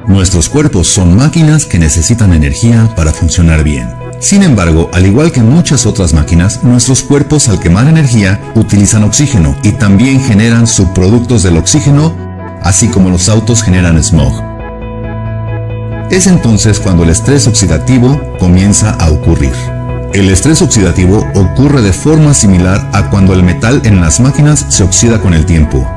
Nuestros cuerpos son máquinas que necesitan energía para funcionar bien. Sin embargo, al igual que muchas otras máquinas, nuestros cuerpos al quemar energía utilizan oxígeno y también generan subproductos del oxígeno, así como los autos generan smog. Es entonces cuando el estrés oxidativo comienza a ocurrir. El estrés oxidativo ocurre de forma similar a cuando el metal en las máquinas se oxida con el tiempo.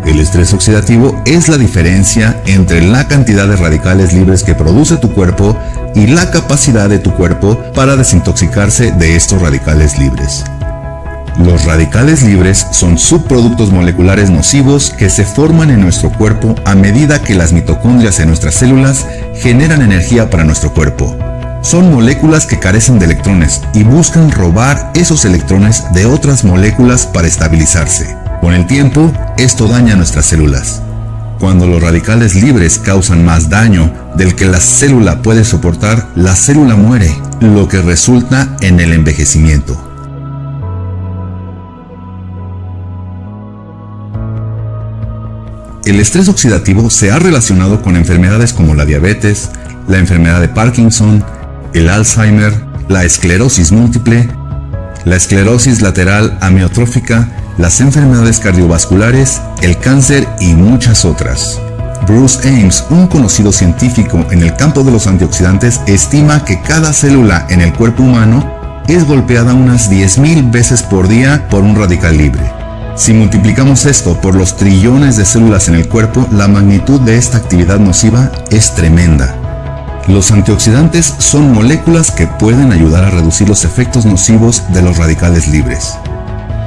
El estrés oxidativo es la diferencia entre la cantidad de radicales libres que produce tu cuerpo y la capacidad de tu cuerpo para desintoxicarse de estos radicales libres. Los radicales libres son subproductos moleculares nocivos que se forman en nuestro cuerpo a medida que las mitocondrias en nuestras células generan energía para nuestro cuerpo. Son moléculas que carecen de electrones y buscan robar esos electrones de otras moléculas para estabilizarse. Con el tiempo, esto daña nuestras células. Cuando los radicales libres causan más daño del que la célula puede soportar, la célula muere, lo que resulta en el envejecimiento. El estrés oxidativo se ha relacionado con enfermedades como la diabetes, la enfermedad de Parkinson, el Alzheimer, la esclerosis múltiple, la esclerosis lateral amiotrófica, las enfermedades cardiovasculares, el cáncer y muchas otras. Bruce Ames, un conocido científico en el campo de los antioxidantes, estima que cada célula en el cuerpo humano es golpeada unas 10.000 veces por día por un radical libre. Si multiplicamos esto por los trillones de células en el cuerpo, la magnitud de esta actividad nociva es tremenda. Los antioxidantes son moléculas que pueden ayudar a reducir los efectos nocivos de los radicales libres.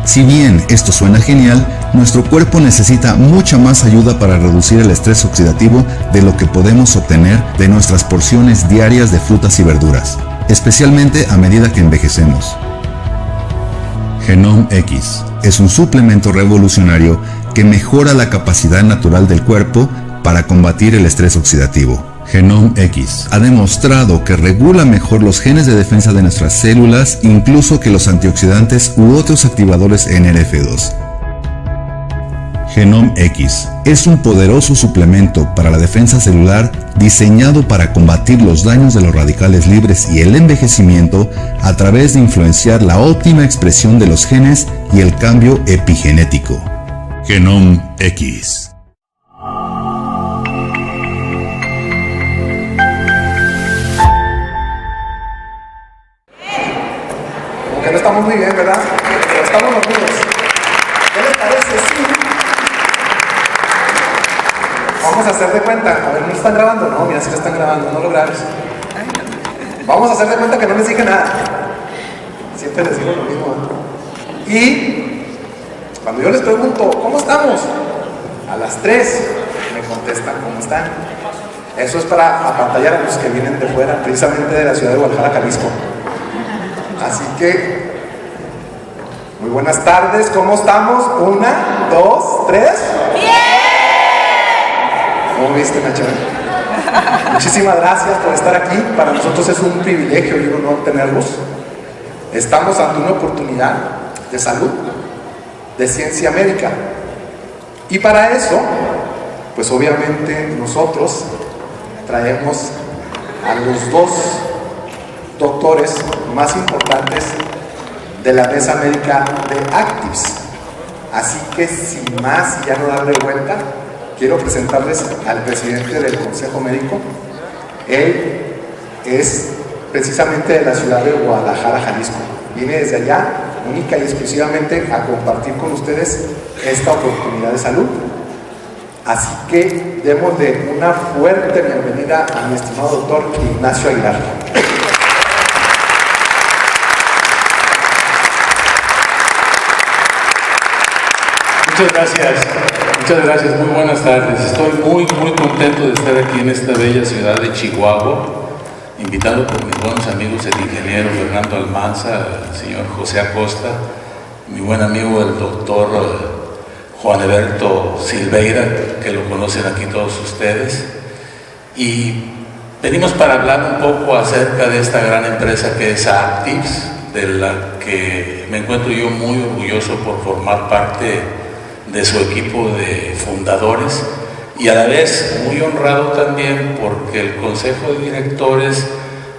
Si bien esto suena genial, nuestro cuerpo necesita mucha más ayuda para reducir el estrés oxidativo de lo que podemos obtener de nuestras porciones diarias de frutas y verduras, especialmente a medida que envejecemos. Genome X es un suplemento revolucionario que mejora la capacidad natural del cuerpo para combatir el estrés oxidativo. Genome X ha demostrado que regula mejor los genes de defensa de nuestras células, incluso que los antioxidantes u otros activadores NRF2. Genome X es un poderoso suplemento para la defensa celular diseñado para combatir los daños de los radicales libres y el envejecimiento a través de influenciar la óptima expresión de los genes y el cambio epigenético. Genome X. No estamos muy bien, ¿verdad? Pero estamos dormidos. ¿Qué les parece? Sí. Vamos a hacer de cuenta. A ver, ¿no están grabando? No, mira, sí lo están grabando, no lo grabes. Vamos a hacer de cuenta que no les dije nada. Siempre les digo lo mismo. Y cuando yo les pregunto, ¿cómo estamos? A las 3 me contestan, ¿cómo están? Eso es para apantallar a los que vienen de fuera, precisamente de la ciudad de Guadalajara, Jalisco. Así que, muy buenas tardes, ¿cómo estamos? 1, 2, 3. ¡Bien! ¿Cómo viste, Nacho? Muchísimas gracias por estar aquí. Para nosotros es un privilegio y un honor tenerlos. Estamos ante una oportunidad de salud, de ciencia médica. Y para eso, pues obviamente nosotros traemos a los dos doctores más importantes de la mesa médica de Actives. Así que sin más y ya no darle vuelta, quiero presentarles al presidente del Consejo Médico. Él es precisamente de la ciudad de Guadalajara, Jalisco. Viene desde allá única y exclusivamente a compartir con ustedes esta oportunidad de salud. Así que démosle una fuerte bienvenida a mi estimado doctor Ignacio Aguilar. Muchas gracias, muy buenas tardes. Estoy muy contento de estar aquí en esta bella ciudad de Chihuahua, invitado por mis buenos amigos, el ingeniero Fernando Almanza, el señor José Acosta, mi buen amigo el doctor Juan Eberto Silveira, que lo conocen aquí todos ustedes, y venimos para hablar un poco acerca de esta gran empresa que es Actives, de la que me encuentro yo muy orgulloso por formar parte de su equipo de fundadores, y a la vez muy honrado también porque el Consejo de Directores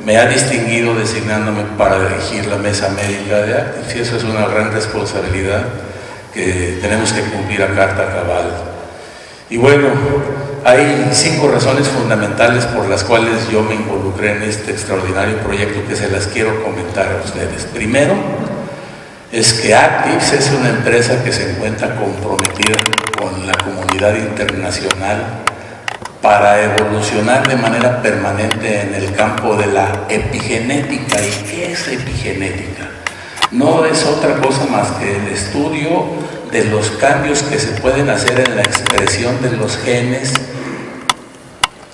me ha distinguido designándome para dirigir la Mesa Médica de Activ, y eso es una gran responsabilidad que tenemos que cumplir a carta cabal. Y bueno, hay 5 razones fundamentales por las cuales yo me involucré en este extraordinario proyecto que se las quiero comentar a ustedes. Primero, es que Activ es una empresa que se encuentra comprometida con la comunidad internacional para evolucionar de manera permanente en el campo de la epigenética. ¿Y qué es epigenética? No es otra cosa más que el estudio de los cambios que se pueden hacer en la expresión de los genes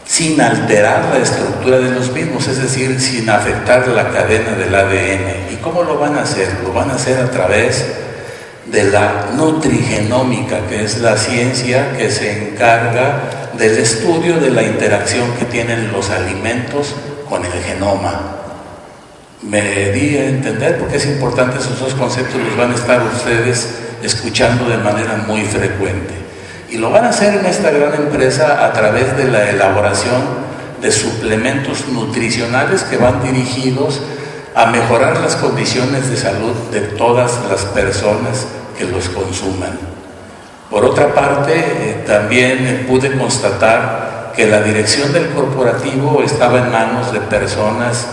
sin alterar la estructura de los mismos, es decir, sin afectar la cadena del ADN. ¿Y cómo lo van a hacer? Lo van a hacer a través de la nutrigenómica, que es la ciencia que se encarga del estudio de la interacción que tienen los alimentos con el genoma. Me di a entender porque es importante, esos 2 conceptos los van a estar ustedes escuchando de manera muy frecuente. Y lo van a hacer en esta gran empresa a través de la elaboración de suplementos nutricionales que van dirigidos a mejorar las condiciones de salud de todas las personas que los consuman. Por otra parte, también pude constatar que la dirección del corporativo estaba en manos de personas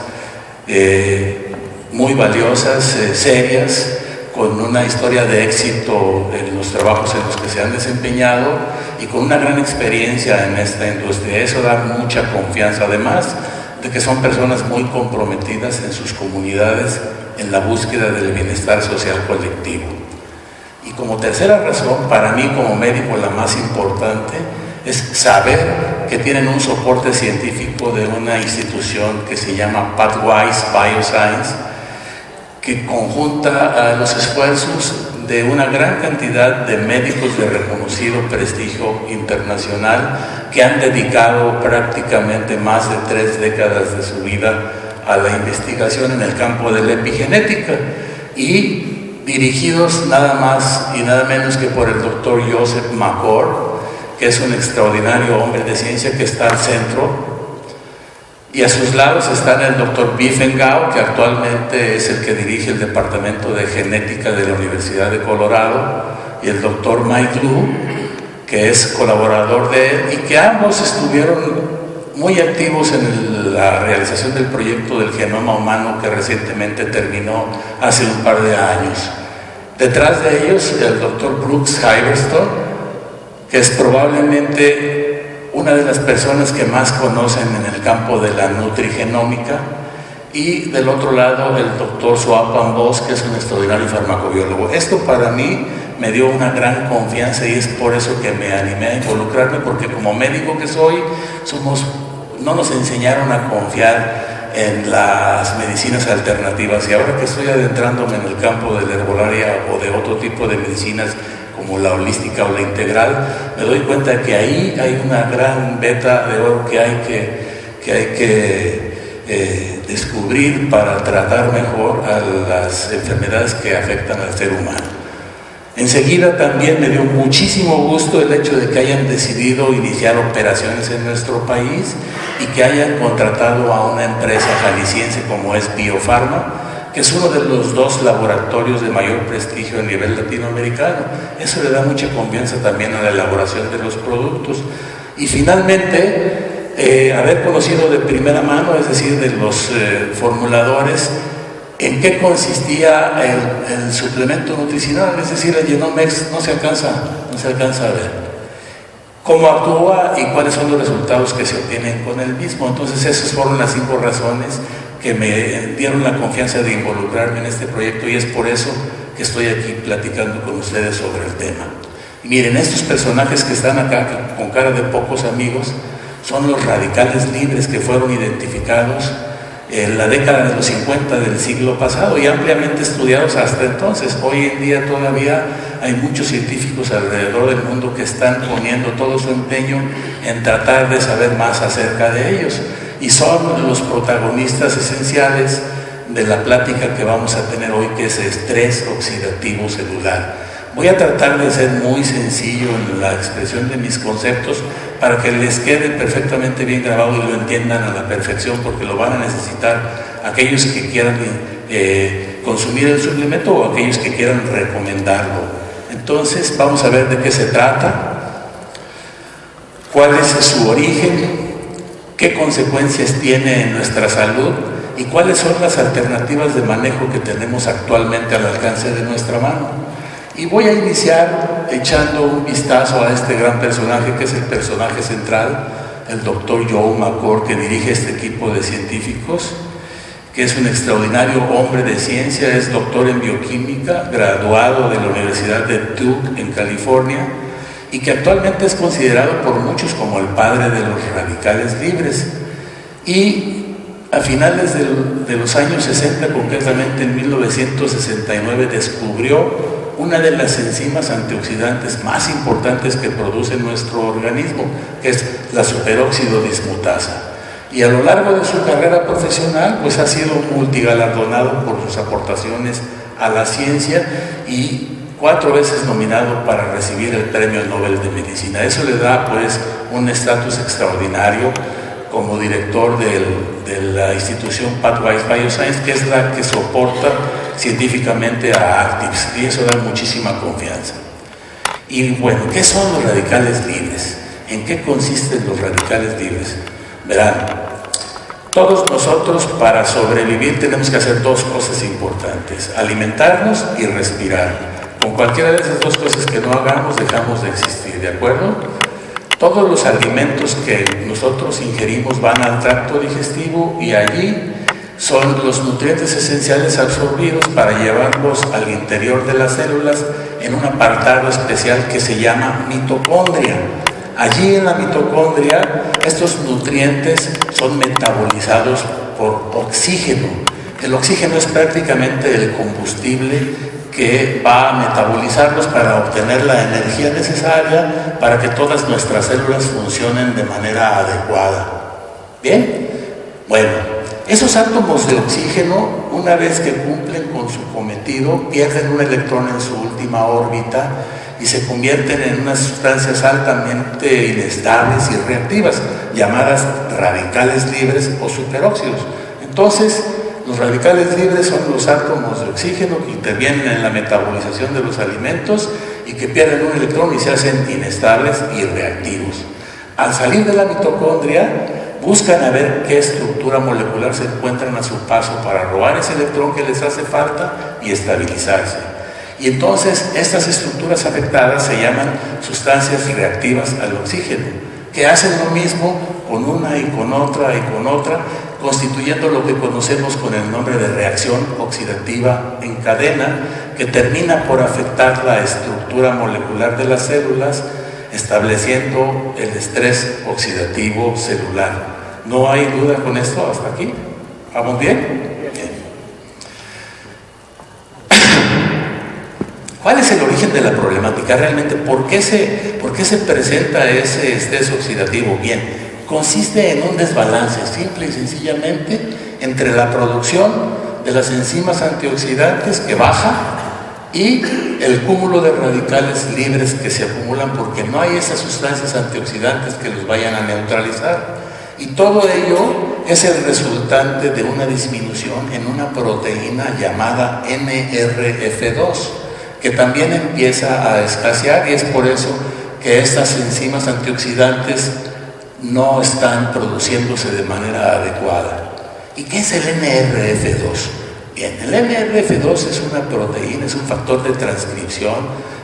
muy valiosas, serias, con una historia de éxito en los trabajos en los que se han desempeñado y con una gran experiencia en esta industria. Eso da mucha confianza, además de que son personas muy comprometidas en sus comunidades en la búsqueda del bienestar social colectivo. Y como tercera razón, para mí como médico la más importante, es saber que tienen un soporte científico de una institución que se llama Pathwise Bioscience, que conjunta los esfuerzos de una gran cantidad de médicos de reconocido prestigio internacional que han dedicado prácticamente más de 3 décadas de su vida a la investigación en el campo de la epigenética, y dirigidos nada más y nada menos que por el doctor Joseph McCord, que es un extraordinario hombre de ciencia que está al centro. Y a sus lados están el doctor Biffen Gao, que actualmente es el que dirige el Departamento de Genética de la Universidad de Colorado, y el doctor Mike Lu, que es colaborador de él, y que ambos estuvieron muy activos en la realización del proyecto del genoma humano que recientemente terminó hace un par de años. Detrás de ellos, el doctor Brooks Hyverstone, que es probablemente una de las personas que más conocen en el campo de la nutrigenómica, y del otro lado el doctor Swapan Bose, que es un extraordinario farmacobiólogo. Esto para mí me dio una gran confianza y es por eso que me animé a involucrarme, porque como médico que soy, no nos enseñaron a confiar en las medicinas alternativas, y ahora que estoy adentrándome en el campo de la herbolaria o de otro tipo de medicinas como la holística o la integral, me doy cuenta que ahí hay una gran veta de oro que hay que descubrir para tratar mejor a las enfermedades que afectan al ser humano. Enseguida también me dio muchísimo gusto el hecho de que hayan decidido iniciar operaciones en nuestro país y que hayan contratado a una empresa jalisciense como es Biofarma, que es uno de los 2 laboratorios de mayor prestigio a nivel latinoamericano. Eso le da mucha confianza también a la elaboración de los productos. Y finalmente, haber conocido de primera mano, es decir, de los formuladores, en qué consistía el suplemento nutricional, es decir, el Genomex, no se alcanza a ver cómo actúa y cuáles son los resultados que se obtienen con el mismo. Entonces esas fueron las 5 razones que me dieron la confianza de involucrarme en este proyecto, y es por eso que estoy aquí platicando con ustedes sobre el tema. Y miren, estos personajes que están acá con cara de pocos amigos son los radicales libres que fueron identificados en la década de los 50 del siglo pasado y ampliamente estudiados hasta entonces. Hoy en día todavía hay muchos científicos alrededor del mundo que están poniendo todo su empeño en tratar de saber más acerca de ellos, y son los protagonistas esenciales de la plática que vamos a tener hoy, que es estrés oxidativo celular. Voy a tratar de ser muy sencillo en la expresión de mis conceptos para que les quede perfectamente bien grabado y lo entiendan a la perfección, porque lo van a necesitar aquellos que quieran consumir el suplemento o aquellos que quieran recomendarlo. Entonces vamos a ver de qué se trata, cuál es su origen, qué consecuencias tiene en nuestra salud y cuáles son las alternativas de manejo que tenemos actualmente al alcance de nuestra mano. Y voy a iniciar echando un vistazo a este gran personaje, que es el personaje central, el doctor Joe McCord, que dirige este equipo de científicos, que es un extraordinario hombre de ciencia, es doctor en bioquímica, graduado de la Universidad de Duke en California, y que actualmente es considerado por muchos como el padre de los radicales libres. Y a finales de los años 60, concretamente en 1969, descubrió una de las enzimas antioxidantes más importantes que produce nuestro organismo, que es la superóxido dismutasa. Y a lo largo de su carrera profesional, pues ha sido multigalardonado por sus aportaciones a la ciencia y 4 veces nominado para recibir el Premio Nobel de Medicina. Eso le da pues un estatus extraordinario como director de la institución Pathways Bioscience, que es la que soporta científicamente a Actives, y eso da muchísima confianza. Y bueno, ¿qué son los radicales libres? ¿En qué consisten los radicales libres? Verán, todos nosotros para sobrevivir tenemos que hacer 2 cosas importantes: alimentarnos y respirar. Con cualquiera de esas 2 cosas que no hagamos, dejamos de existir, ¿de acuerdo? Todos los alimentos que nosotros ingerimos van al tracto digestivo y allí son los nutrientes esenciales absorbidos para llevarlos al interior de las células en un apartado especial que se llama mitocondria. Allí en la mitocondria estos nutrientes son metabolizados por oxígeno. El oxígeno es prácticamente el combustible que va a metabolizarlos para obtener la energía necesaria para que todas nuestras células funcionen de manera adecuada. ¿Bien? Bueno, esos átomos de oxígeno, una vez que cumplen con su cometido, pierden un electrón en su última órbita y se convierten en unas sustancias altamente inestables y reactivas, llamadas radicales libres o superóxidos. Entonces, los radicales libres son los átomos de oxígeno que intervienen en la metabolización de los alimentos y que pierden un electrón y se hacen inestables y reactivos. Al salir de la mitocondria, buscan a ver qué estructura molecular se encuentran a su paso para robar ese electrón que les hace falta y estabilizarse. Y entonces estas estructuras afectadas se llaman sustancias reactivas al oxígeno, que hacen lo mismo con una y con otra, constituyendo lo que conocemos con el nombre de reacción oxidativa en cadena, que termina por afectar la estructura molecular de las células, estableciendo el estrés oxidativo celular. ¿No hay duda con esto hasta aquí? ¿Vamos bien? Bien. ¿Cuál es el origen de la problemática realmente? ¿Por qué se presenta ese estrés oxidativo? Bien, consiste en un desbalance simple y sencillamente entre la producción de las enzimas antioxidantes que baja y el cúmulo de radicales libres que se acumulan porque no hay esas sustancias antioxidantes que los vayan a neutralizar. Y todo ello es el resultante de una disminución en una proteína llamada NRF2, que también empieza a escasear, y es por eso que estas enzimas antioxidantes no están produciéndose de manera adecuada. ¿Y qué es el NRF2? Bien, el NRF2 es una proteína, es un factor de transcripción,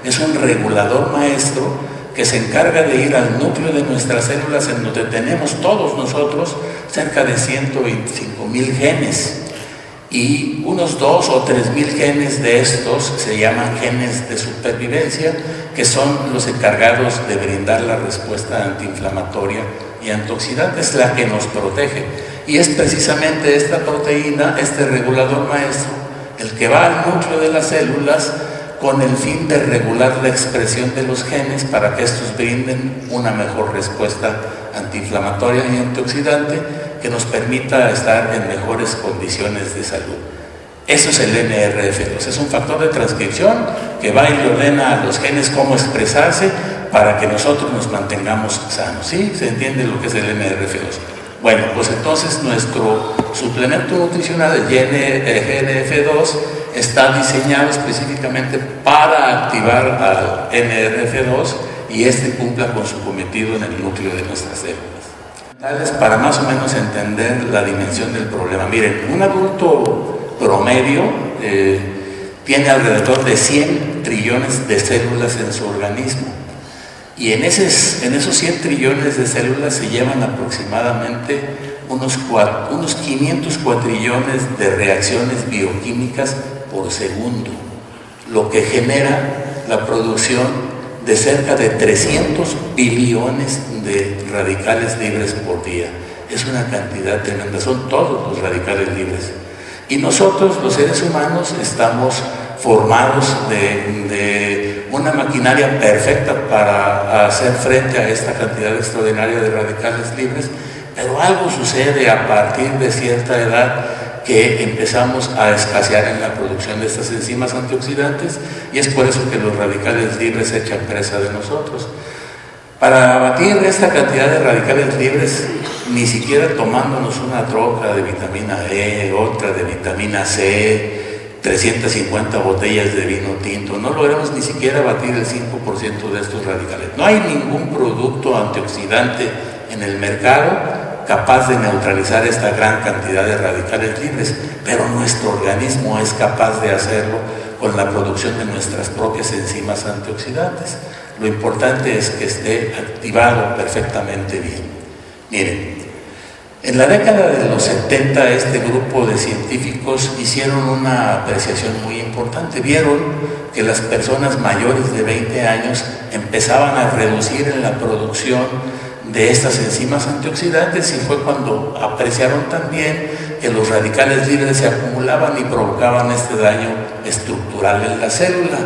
es un regulador maestro que se encarga de ir al núcleo de nuestras células, en donde tenemos todos nosotros cerca de 125,000 genes. Y unos 2 o 3,000 genes de estos se llaman genes de supervivencia, que son los encargados de brindar la respuesta antiinflamatoria y antioxidante, es la que nos protege. Y es precisamente esta proteína, este regulador maestro, el que va al núcleo de las células con el fin de regular la expresión de los genes para que estos brinden una mejor respuesta antiinflamatoria y antioxidante que nos permita estar en mejores condiciones de salud. Eso es el NRF2, es un factor de transcripción que va y le ordena a los genes cómo expresarse para que nosotros nos mantengamos sanos. ¿Sí? ¿Se entiende lo que es el NRF2? Bueno, pues entonces nuestro suplemento nutricional, el GNF2, está diseñado específicamente para activar al NRF2 y este cumpla con su cometido en el núcleo de nuestras células. Para más o menos entender la dimensión del problema. Miren, un adulto promedio tiene alrededor de 100 trillones de células en su organismo. Y en esos 100 trillones de células se llevan aproximadamente unos 500 cuatrillones de reacciones bioquímicas por segundo, lo que genera la producción de cerca de 300 billones de radicales libres por día. Es una cantidad tremenda, son todos los radicales libres. Y nosotros, los seres humanos, estamos formados de una maquinaria perfecta para hacer frente a esta cantidad extraordinaria de radicales libres, pero algo sucede a partir de cierta edad que empezamos a escasear en la producción de estas enzimas antioxidantes y es por eso que los radicales libres se echan presa de nosotros. Para abatir esta cantidad de radicales libres, ni siquiera tomándonos una troca de vitamina E, otra de vitamina C, 350 botellas de vino tinto, no logramos ni siquiera abatir el 5% de estos radicales. No hay ningún producto antioxidante en el mercado capaz de neutralizar esta gran cantidad de radicales libres, pero nuestro organismo es capaz de hacerlo con la producción de nuestras propias enzimas antioxidantes. Lo importante es que esté activado perfectamente bien. Miren, en la década de los 70 este grupo de científicos hicieron una apreciación muy importante. Vieron que las personas mayores de 20 años empezaban a reducir en la producción de estas enzimas antioxidantes y fue cuando apreciaron también que los radicales libres se acumulaban y provocaban este daño estructural en la célula.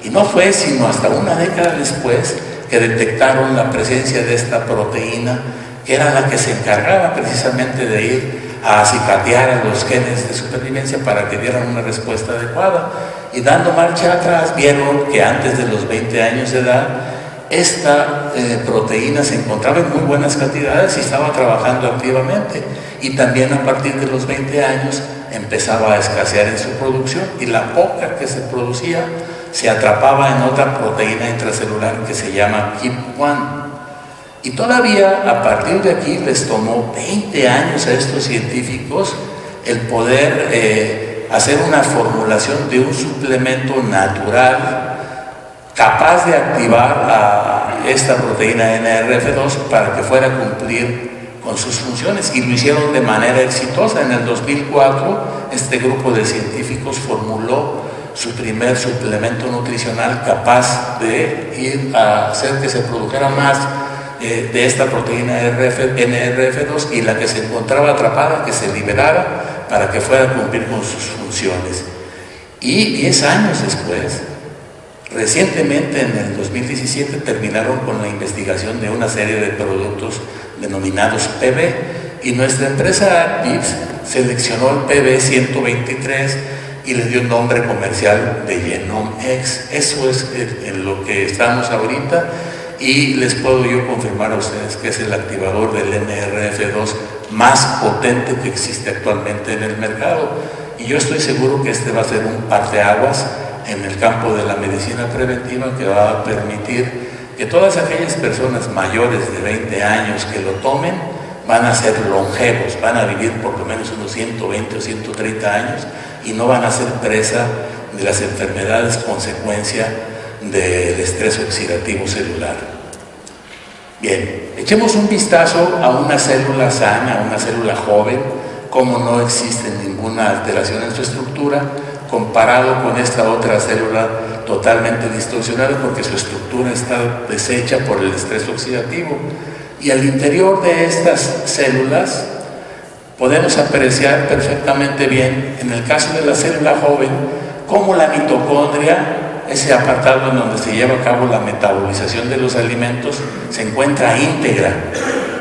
Y no fue sino hasta una década después que detectaron la presencia de esta proteína, que era la que se encargaba precisamente de ir a acicatear a los genes de supervivencia para que dieran una respuesta adecuada. Y dando marcha atrás, vieron que antes de los 20 años de edad, esta proteína se encontraba en muy buenas cantidades y estaba trabajando activamente. Y también a partir de los 20 años empezaba a escasear en su producción y la poca que se producía se atrapaba en otra proteína intracelular que se llama KIP1. Y todavía a partir de aquí les tomó 20 años a estos científicos el poder hacer una formulación de un suplemento natural capaz de activar a esta proteína NRF2 para que fuera a cumplir con sus funciones, y lo hicieron de manera exitosa. En el 2004 este grupo de científicos formuló su primer suplemento nutricional capaz de ir a hacer que se produjera más de esta proteína NRF2 y la que se encontraba atrapada que se liberara para que fuera a cumplir con sus funciones. Y 10 años después, recientemente en el 2017, terminaron con la investigación de una serie de productos denominados PB, y nuestra empresa VIPS seleccionó el PB 123 y le dio un nombre comercial de GenomX. Eso es en lo que estamos ahorita, y les puedo yo confirmar a ustedes que es el activador del NRF2 más potente que existe actualmente en el mercado, y yo estoy seguro que este va a ser un parteaguas en el campo de la medicina preventiva, que va a permitir que todas aquellas personas mayores de 20 años que lo tomen van a ser longevos, van a vivir por lo menos unos 120 o 130 años y no van a ser presa de las enfermedades consecuencia del estrés oxidativo celular. Bien, echemos un vistazo a una célula sana, a una célula joven, como no existe ninguna alteración en su estructura, comparado con esta otra célula totalmente distorsionada porque su estructura está deshecha por el estrés oxidativo. Y al interior de estas células podemos apreciar perfectamente bien, en el caso de la célula joven, cómo la mitocondria, ese apartado en donde se lleva a cabo la metabolización de los alimentos, se encuentra íntegra,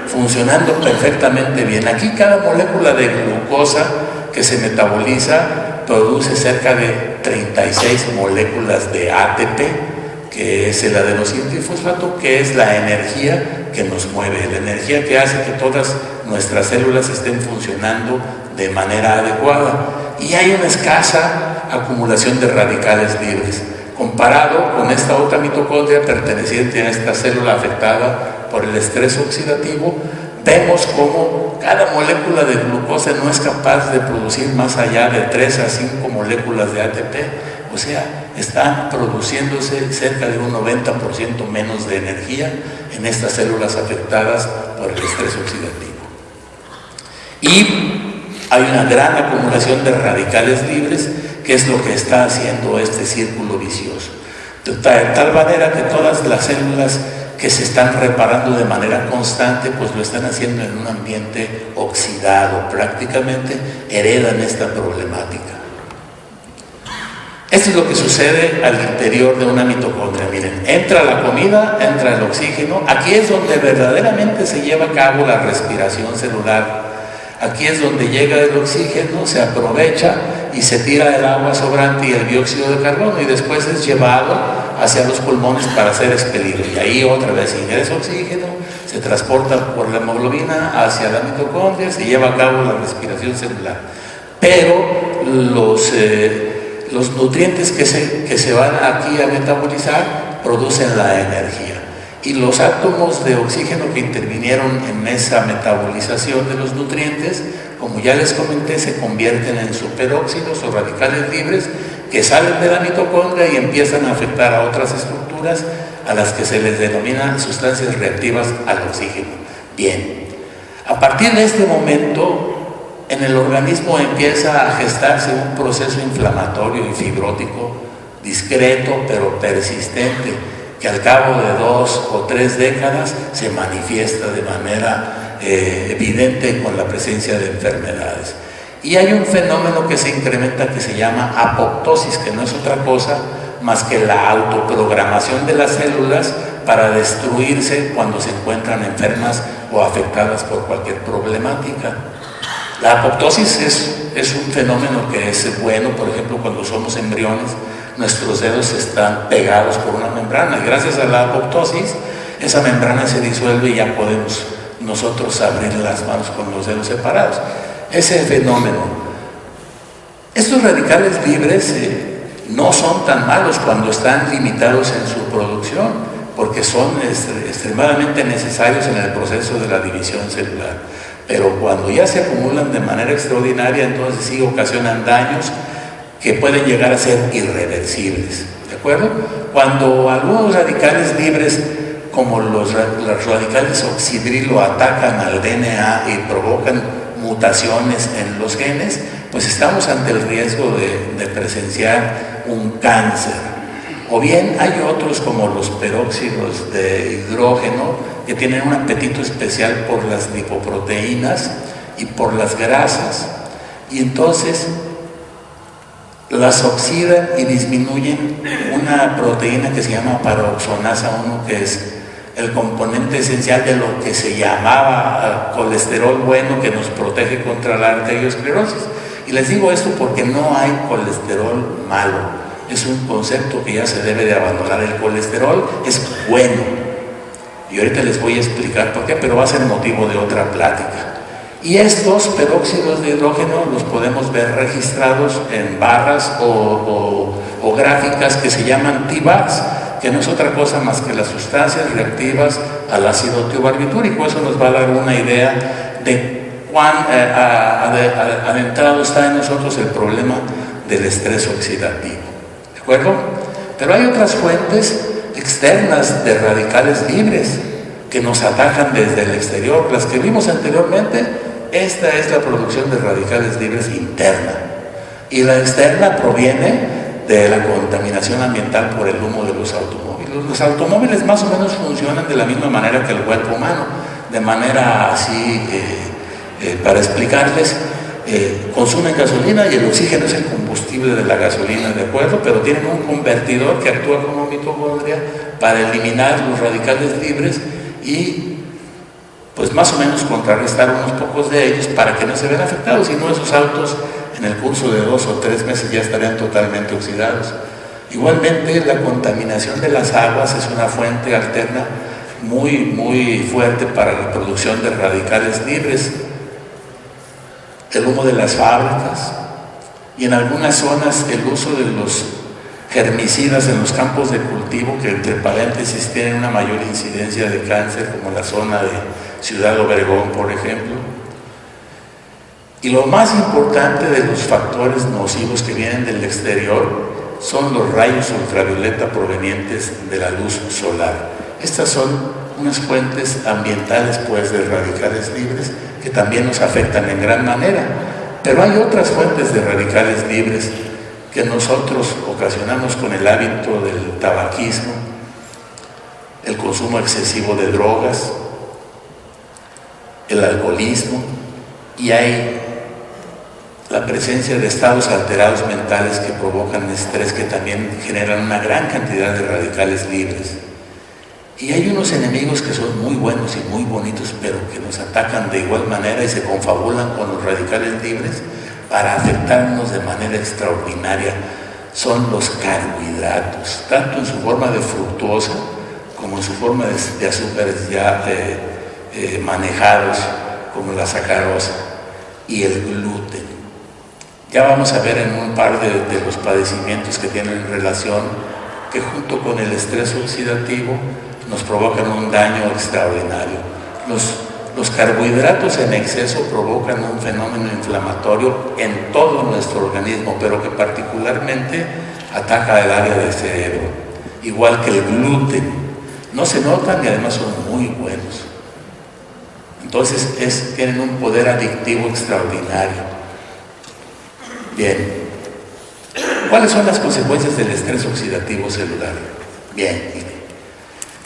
funcionando perfectamente bien. Aquí cada molécula de glucosa que se metaboliza produce cerca de 36 moléculas de ATP, que es el adenosíntrifosfato, que es la energía que nos mueve, la energía que hace que todas nuestras células estén funcionando de manera adecuada. Y hay una escasa acumulación de radicales libres, comparado con esta otra mitocondria perteneciente a esta célula afectada por el estrés oxidativo. Vemos cómo cada molécula de glucosa no es capaz de producir más allá de 3 a 5 moléculas de ATP, o sea, está produciéndose cerca de un 90% menos de energía en estas células afectadas por el estrés oxidativo. Y hay una gran acumulación de radicales libres, que es lo que está haciendo este círculo vicioso. De tal manera que todas las células que se están reparando de manera constante, pues lo están haciendo en un ambiente oxidado, prácticamente heredan esta problemática. Esto es lo que sucede al interior de una mitocondria. Miren, entra la comida, entra el oxígeno, aquí es donde verdaderamente se lleva a cabo la respiración celular. Aquí es donde llega el oxígeno, se aprovecha y se tira el agua sobrante y el dióxido de carbono, y después es llevado hacia los pulmones para ser expelido. Y ahí otra vez ingresa oxígeno, se transporta por la hemoglobina hacia la mitocondria, se lleva a cabo la respiración celular. Pero los nutrientes que se van aquí a metabolizar producen la energía. Y los átomos de oxígeno que intervinieron en esa metabolización de los nutrientes, como ya les comenté, se convierten en superóxidos o radicales libres que salen de la mitocondria y empiezan a afectar a otras estructuras a las que se les denomina sustancias reactivas al oxígeno. Bien, a partir de este momento, en el organismo empieza a gestarse un proceso inflamatorio y fibrótico discreto pero persistente, que al cabo de 2 o 3 décadas se manifiesta de manera evidente con la presencia de enfermedades. Y hay un fenómeno que se incrementa que se llama apoptosis, que no es otra cosa más que la autoprogramación de las células para destruirse cuando se encuentran enfermas o afectadas por cualquier problemática. La apoptosis es un fenómeno que es bueno, por ejemplo, cuando somos embriones, nuestros dedos están pegados por una membrana, y gracias a la apoptosis esa membrana se disuelve y ya podemos nosotros abrir las manos con los dedos separados. Ese fenómeno. Estos radicales libres no son tan malos cuando están limitados en su producción, porque son extremadamente necesarios en el proceso de la división celular. Pero cuando ya se acumulan de manera extraordinaria, entonces sí ocasionan daños que pueden llegar a ser irreversibles, ¿de acuerdo? Cuando algunos radicales libres, como los radicales oxidrilo, atacan al DNA y provocan mutaciones en los genes, pues estamos ante el riesgo de presenciar un cáncer. O bien hay otros, como los peróxidos de hidrógeno, que tienen un apetito especial por las lipoproteínas y por las grasas, y entonces las oxidan y disminuyen una proteína que se llama paroxonasa 1, que es el componente esencial de lo que se llamaba colesterol bueno, que nos protege contra la arteriosclerosis. Y les digo esto porque no hay colesterol malo, es un concepto que ya se debe de abandonar. El colesterol es bueno, y ahorita les voy a explicar por qué, pero va a ser motivo de otra plática. Y estos peróxidos de hidrógeno los podemos ver registrados en barras o gráficas que se llaman T-bars, que no es otra cosa más que las sustancias reactivas al ácido tiobarbitúrico. Eso nos va a dar una idea de cuán adentrado está en nosotros el problema del estrés oxidativo, ¿de acuerdo? Pero hay otras fuentes externas de radicales libres que nos atacan desde el exterior. Las que vimos anteriormente, esta es la producción de radicales libres interna, y la externa proviene de la contaminación ambiental por el humo de los automóviles. Los automóviles más o menos funcionan de la misma manera que el cuerpo humano, de manera así, para explicarles, consumen gasolina y el oxígeno es el combustible de la gasolina, ¿de acuerdo? Pero tienen un convertidor que actúa como mitocondria para eliminar los radicales libres y pues más o menos contrarrestar unos pocos de ellos para que no se vean afectados. Si no, esos autos en el curso de 2 o 3 meses ya estarían totalmente oxidados. Igualmente, la contaminación de las aguas es una fuente alterna muy fuerte para la producción de radicales libres. El humo de las fábricas y en algunas zonas el uso de los herbicidas en los campos de cultivo, que entre paréntesis tienen una mayor incidencia de cáncer, como la zona de Ciudad Obregón, por ejemplo. Y lo más importante de los factores nocivos que vienen del exterior son los rayos ultravioleta provenientes de la luz solar. Estas son unas fuentes ambientales, pues, de radicales libres que también nos afectan en gran manera. Pero hay otras fuentes de radicales libres que nosotros ocasionamos con el hábito del tabaquismo, el consumo excesivo de drogas, el alcoholismo, y hay la presencia de estados alterados mentales que provocan estrés, que también generan una gran cantidad de radicales libres. Y hay unos enemigos que son muy buenos y muy bonitos, pero que nos atacan de igual manera y se confabulan con los radicales libres para afectarnos de manera extraordinaria. Son los carbohidratos, tanto en su forma de fructosa como en su forma de azúcares ya manejados, como la sacarosa y el gluten. Ya vamos a ver en un par de los padecimientos que tienen relación, que junto con el estrés oxidativo nos provocan un daño extraordinario. Los carbohidratos en exceso provocan un fenómeno inflamatorio en todo nuestro organismo, pero que particularmente ataca el área del cerebro, igual que el gluten. No se notan y además son muy buenos. Entonces tienen un poder adictivo extraordinario. Bien, ¿cuáles son las consecuencias del estrés oxidativo celular? Bien,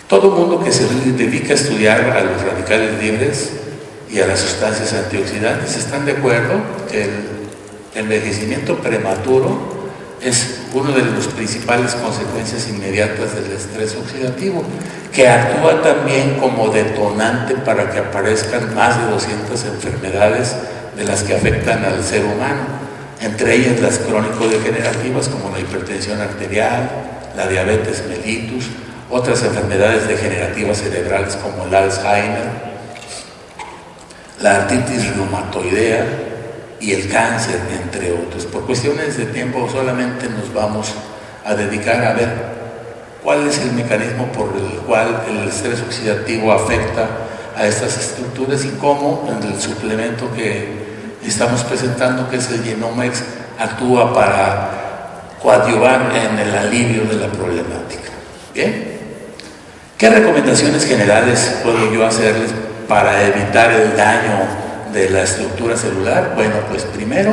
todo mundo que se dedica a estudiar a los radicales libres y a las sustancias antioxidantes están de acuerdo que el envejecimiento prematuro es una de las principales consecuencias inmediatas del estrés oxidativo, que actúa también como detonante para que aparezcan más de 200 enfermedades de las que afectan al ser humano, entre ellas las crónico-degenerativas como la hipertensión arterial, la diabetes mellitus, otras enfermedades degenerativas cerebrales como el Alzheimer, la artritis reumatoidea y el cáncer, entre otros. Por cuestiones de tiempo solamente nos vamos a dedicar a ver cuál es el mecanismo por el cual el estrés oxidativo afecta a estas estructuras y cómo en el suplemento que estamos presentando, que es el Genomex, actúa para coadyuvar en el alivio de la problemática. Bien, ¿qué recomendaciones generales puedo yo hacerles para evitar el daño de la estructura celular? Bueno, pues primero,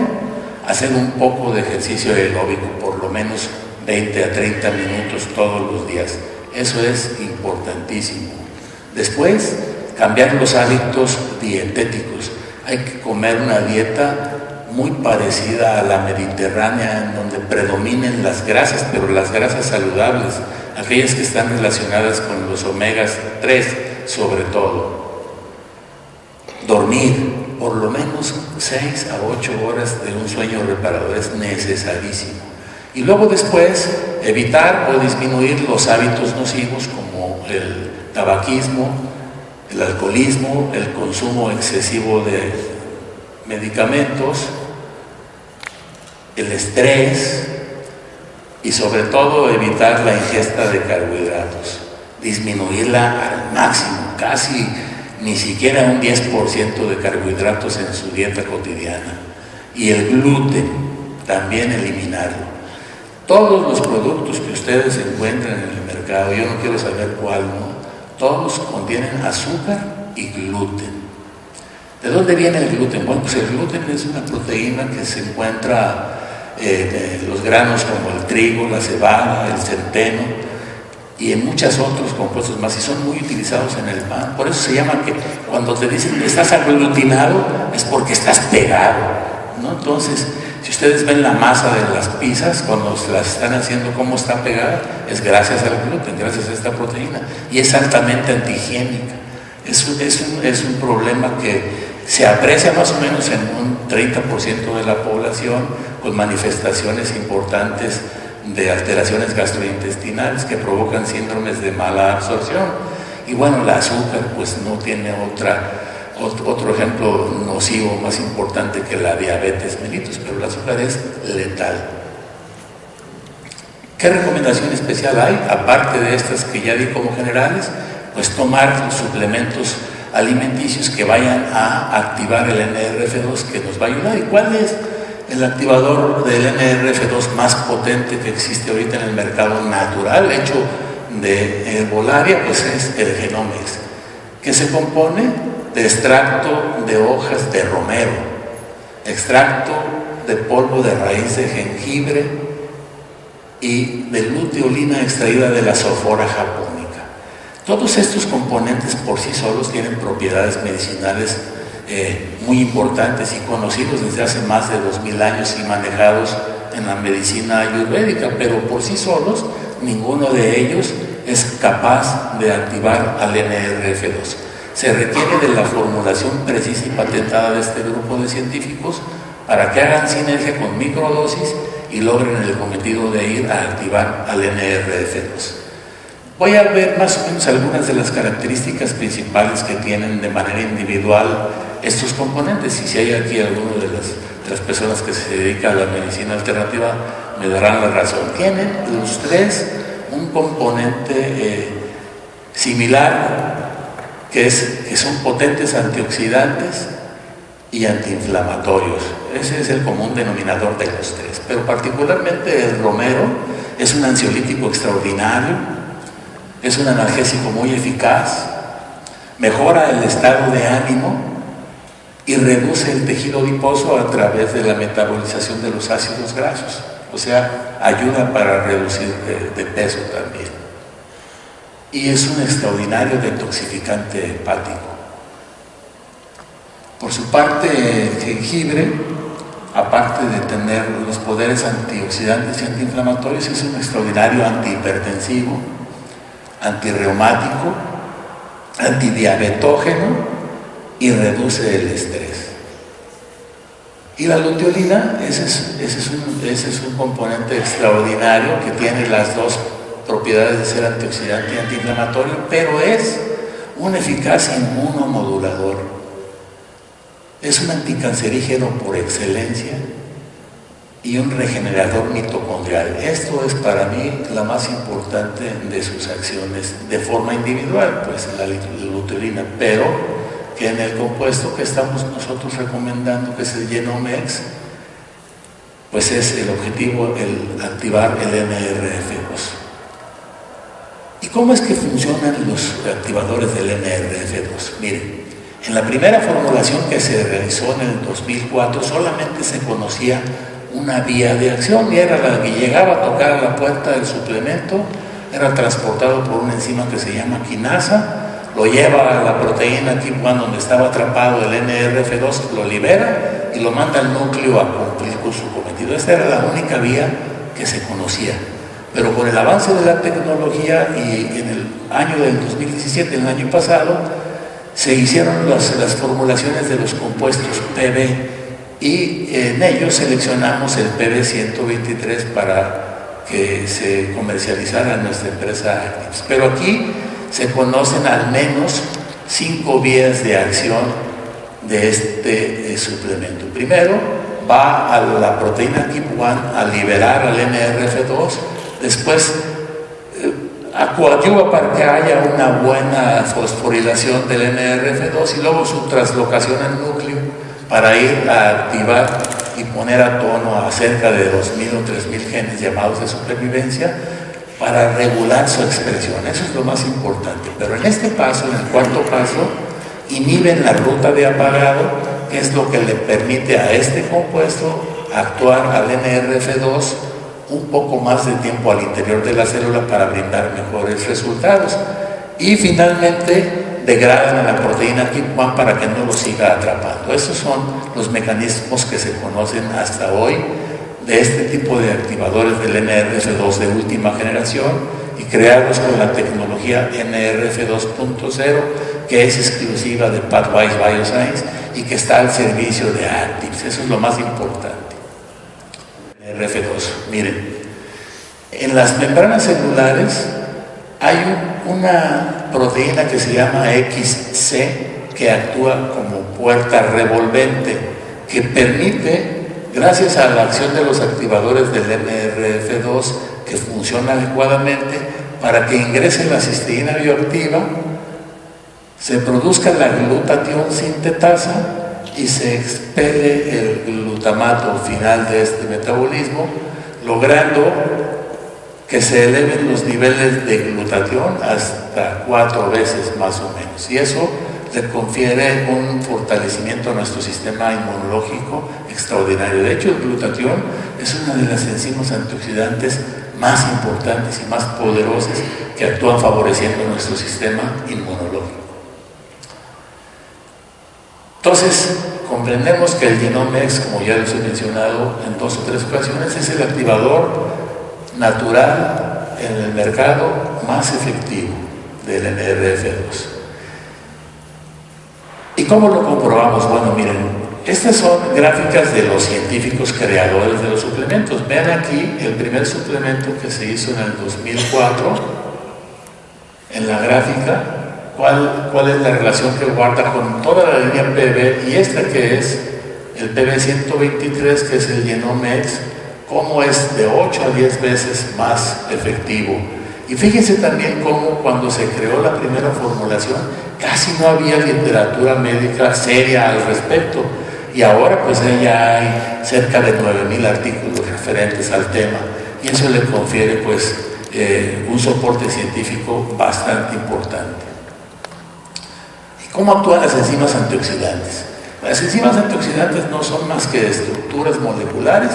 hacer un poco de ejercicio aeróbico, por lo menos 20 a 30 minutos todos los días. Eso es importantísimo. Después, cambiar los hábitos dietéticos. Hay que comer una dieta muy parecida a la mediterránea, en donde predominen las grasas, pero las grasas saludables, aquellas que están relacionadas con los omegas 3 sobre todo. Dormir por lo menos 6 a 8 horas de un sueño reparador es necesarísimo. Y luego después evitar o disminuir los hábitos nocivos como el tabaquismo, el alcoholismo, el consumo excesivo de medicamentos, el estrés y sobre todo evitar la ingesta de carbohidratos, disminuirla al máximo, casi ni siquiera un 10% de carbohidratos en su dieta cotidiana, y el gluten también eliminarlo. Todos los productos que ustedes encuentran en el mercado, yo no quiero saber cuál, ¿no? Todos contienen azúcar y gluten. ¿De dónde viene el gluten? Bueno, pues el gluten es una proteína que se encuentra en los granos como el trigo, la cebada, el centeno y en muchos otros compuestos más, y son muy utilizados en el pan. Por eso se llama que cuando te dicen que estás aglutinado es porque estás pegado, ¿no? Entonces, si ustedes ven la masa de las pizzas, cuando las están haciendo, cómo está pegada, es gracias al gluten, gracias a esta proteína, y es altamente antihigiénica. Es un problema que se aprecia más o menos en un 30% de la población con manifestaciones importantes de alteraciones gastrointestinales que provocan síndromes de mala absorción. Y bueno, el azúcar pues no tiene otro ejemplo nocivo más importante que la diabetes mellitus, pero el azúcar es letal. ¿Qué recomendación especial hay? Aparte de estas que ya di como generales, pues tomar suplementos alimenticios que vayan a activar el NRF2, que nos va a ayudar. ¿Y cuál es el activador del NRF2 más potente que existe ahorita en el mercado natural, hecho de herbolaria? Pues es el Genomex, que se compone de extracto de hojas de romero, extracto de polvo de raíz de jengibre y de luteolina extraída de la Sophora japonica. Todos estos componentes por sí solos tienen propiedades medicinales muy importantes y conocidos desde hace más de 2000 años y manejados en la medicina ayurvédica, pero por sí solos ninguno de ellos es capaz de activar al NRF2. Se requiere de la formulación precisa y patentada de este grupo de científicos para que hagan sinergia con microdosis y logren el cometido de ir a activar al NRF2. Voy a ver más o menos algunas de las características principales que tienen de manera individual estos componentes, y si hay aquí alguno de las personas que se dedican a la medicina alternativa me darán la razón. Tienen los tres un componente similar, que son potentes antioxidantes y antiinflamatorios. Ese es el común denominador de los tres, pero particularmente el romero es un ansiolítico extraordinario, es un analgésico muy eficaz, mejora el estado de ánimo y reduce el tejido adiposo a través de la metabolización de los ácidos grasos, o sea, ayuda para reducir de peso también. Y es un extraordinario detoxificante hepático. Por su parte, el jengibre, aparte de tener los poderes antioxidantes y antiinflamatorios, es un extraordinario antihipertensivo, antirreumático, antidiabetógeno y reduce el estrés. Y la luteolina, ese es un componente extraordinario que tiene las dos propiedades de ser antioxidante y antiinflamatorio, pero es un eficaz inmunomodulador. Es un anticancerígeno por excelencia y un regenerador mitocondrial. Esto es para mí la más importante de sus acciones de forma individual, pues la luteolina, pero que en el compuesto que estamos nosotros recomendando, que es el Genomex, pues es el objetivo el activar el NRF2. ¿Y cómo es que funcionan los activadores del NRF2? Miren, en la primera formulación que se realizó en el 2004 solamente se conocía una vía de acción y era la que llegaba a tocar a la puerta del suplemento, era transportado por una enzima que se llama quinasa, lo lleva a la proteína tipo 1 donde estaba atrapado el NRF2, lo libera y lo manda al núcleo a cumplir con su cometido. Esta era la única vía que se conocía. Pero con el avance de la tecnología y en el año del 2017, el año pasado, se hicieron las formulaciones de los compuestos PB y en ellos seleccionamos el PB123 para que se comercializara en nuestra empresa Actives. Pero aquí se conocen al menos 5 vías de acción de este suplemento. Primero, va a la proteína tipo 1 a liberar al NRF2, después coadyuva para que haya una buena fosforilación del NRF2 y luego su traslocación al núcleo para ir a activar y poner a tono a cerca de 2.000 o 3.000 genes llamados de supervivencia para regular su expresión. Eso es lo más importante. Pero en este paso, en el cuarto paso, inhiben la ruta de apagado, que es lo que le permite a este compuesto actuar al NRF2 un poco más de tiempo al interior de la célula para brindar mejores resultados. Y finalmente degradan a la proteína tipo 1 para que no lo siga atrapando. Esos son los mecanismos que se conocen hasta hoy de este tipo de activadores del NRF2 de última generación y creados con la tecnología NRF 2.0, que es exclusiva de Pathwise Bioscience y que está al servicio de Actives. Eso es lo más importante. RF2, miren, en las membranas celulares hay una proteína que se llama XC que actúa como puerta revolvente, que permite, gracias a la acción de los activadores del NRF2, que funciona adecuadamente para que ingrese la cisteína bioactiva, se produzca la glutatión sintetasa y se expele el glutamato final de este metabolismo, logrando que se eleven los niveles de glutatión hasta 4 veces más o menos. Y eso le confiere un fortalecimiento a nuestro sistema inmunológico extraordinario. De hecho, el glutatión es una de las enzimas antioxidantes más importantes y más poderosas que actúan favoreciendo nuestro sistema inmunológico. Entonces, comprendemos que el Genomex, como ya les he mencionado en 2 o 3 ocasiones, es el activador natural en el mercado más efectivo del NRF2. ¿Y cómo lo comprobamos? Bueno, miren, estas son gráficas de los científicos creadores de los suplementos. Vean aquí el primer suplemento que se hizo en el 2004, en la gráfica, cuál es la relación que guarda con toda la línea PB, y esta que es el PB123, que es el Genomex, cómo es de 8 a 10 veces más efectivo. Y fíjense también cómo cuando se creó la primera formulación casi no había literatura médica seria al respecto, y ahora pues ya hay cerca de 9,000 artículos referentes al tema, y eso le confiere pues un soporte científico bastante importante. ¿Y cómo actúan las enzimas antioxidantes? Las enzimas antioxidantes no son más que estructuras moleculares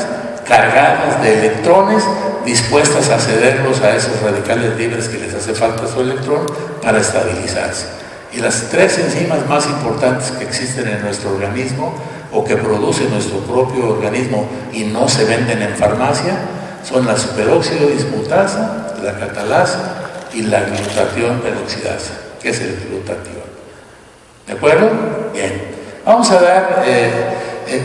cargadas de electrones, dispuestas a cederlos a esos radicales libres que les hace falta su electrón para estabilizarse. Y las 3 enzimas más importantes que existen en nuestro organismo, o que produce nuestro propio organismo y no se venden en farmacia, son la superóxido dismutasa, la catalasa y la glutatión peroxidasa, que es el glutatión. ¿De acuerdo? Bien. Vamos a dar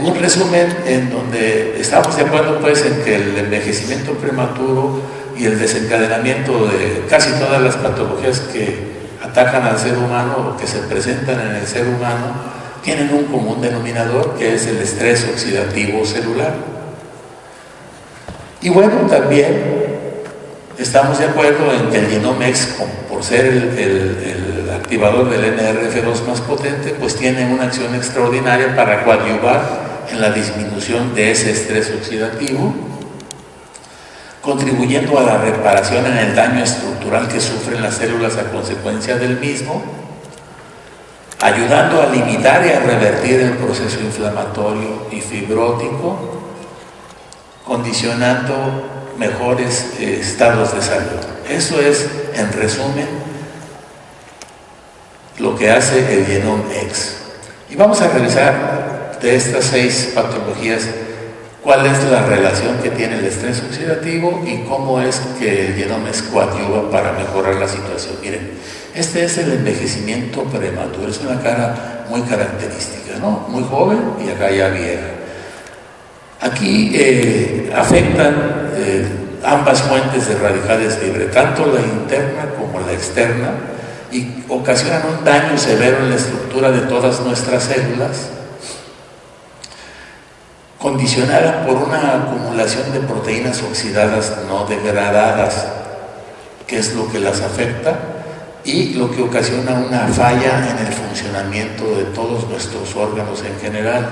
un resumen en donde estamos de acuerdo pues en que el envejecimiento prematuro y el desencadenamiento de casi todas las patologías que atacan al ser humano o que se presentan en el ser humano tienen un común denominador, que es el estrés oxidativo celular. Y bueno, también estamos de acuerdo en que el Genomex, por ser el activador del NRF2 más potente, pues tiene una acción extraordinaria para coadyuvar en la disminución de ese estrés oxidativo, contribuyendo a la reparación en el daño estructural que sufren las células a consecuencia del mismo, ayudando a limitar y a revertir el proceso inflamatorio y fibrótico, condicionando mejores estados de salud. Eso es, en resumen, lo que hace el Genomex. Y vamos a revisar de estas 6 patologías cuál es la relación que tiene el estrés oxidativo y cómo es que el Genomex coadyuva para mejorar la situación. Miren, este es el envejecimiento prematuro, es una cara muy característica, ¿no? Muy joven y acá ya vieja. Aquí afectan ambas fuentes de radicales libres, tanto la interna como la externa, y ocasionan un daño severo en la estructura de todas nuestras células, condicionada por una acumulación de proteínas oxidadas no degradadas, que es lo que las afecta y lo que ocasiona una falla en el funcionamiento de todos nuestros órganos en general,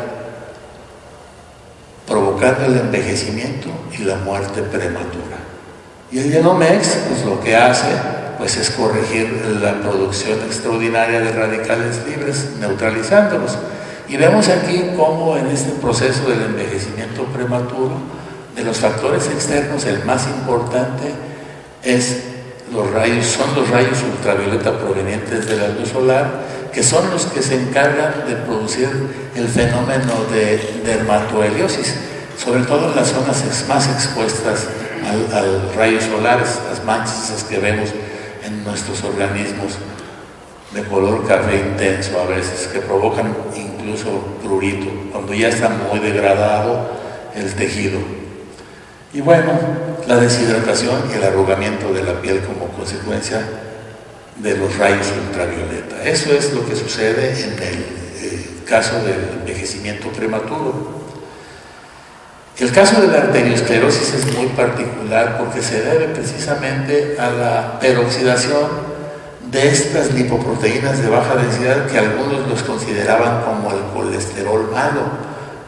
provocando el envejecimiento y la muerte prematura. Y el Genomex, pues lo que hace pues es corregir la producción extraordinaria de radicales libres, neutralizándolos. Y vemos aquí cómo en este proceso del envejecimiento prematuro, de los factores externos, el más importante son los rayos ultravioleta provenientes de la luz solar, que son los que se encargan de producir el fenómeno de dermatoheliosis, sobre todo en las zonas más expuestas al rayos solares, las manchas que vemos en nuestros organismos. de color café intenso a veces, que provocan incluso prurito, cuando ya está muy degradado el tejido. Y bueno, la deshidratación y el arrugamiento de la piel como consecuencia de los rayos ultravioleta. Eso es lo que sucede en el caso del envejecimiento prematuro. El caso de la arteriosclerosis es muy particular porque se debe precisamente a la peroxidación de estas lipoproteínas de baja densidad que algunos los consideraban como el colesterol malo,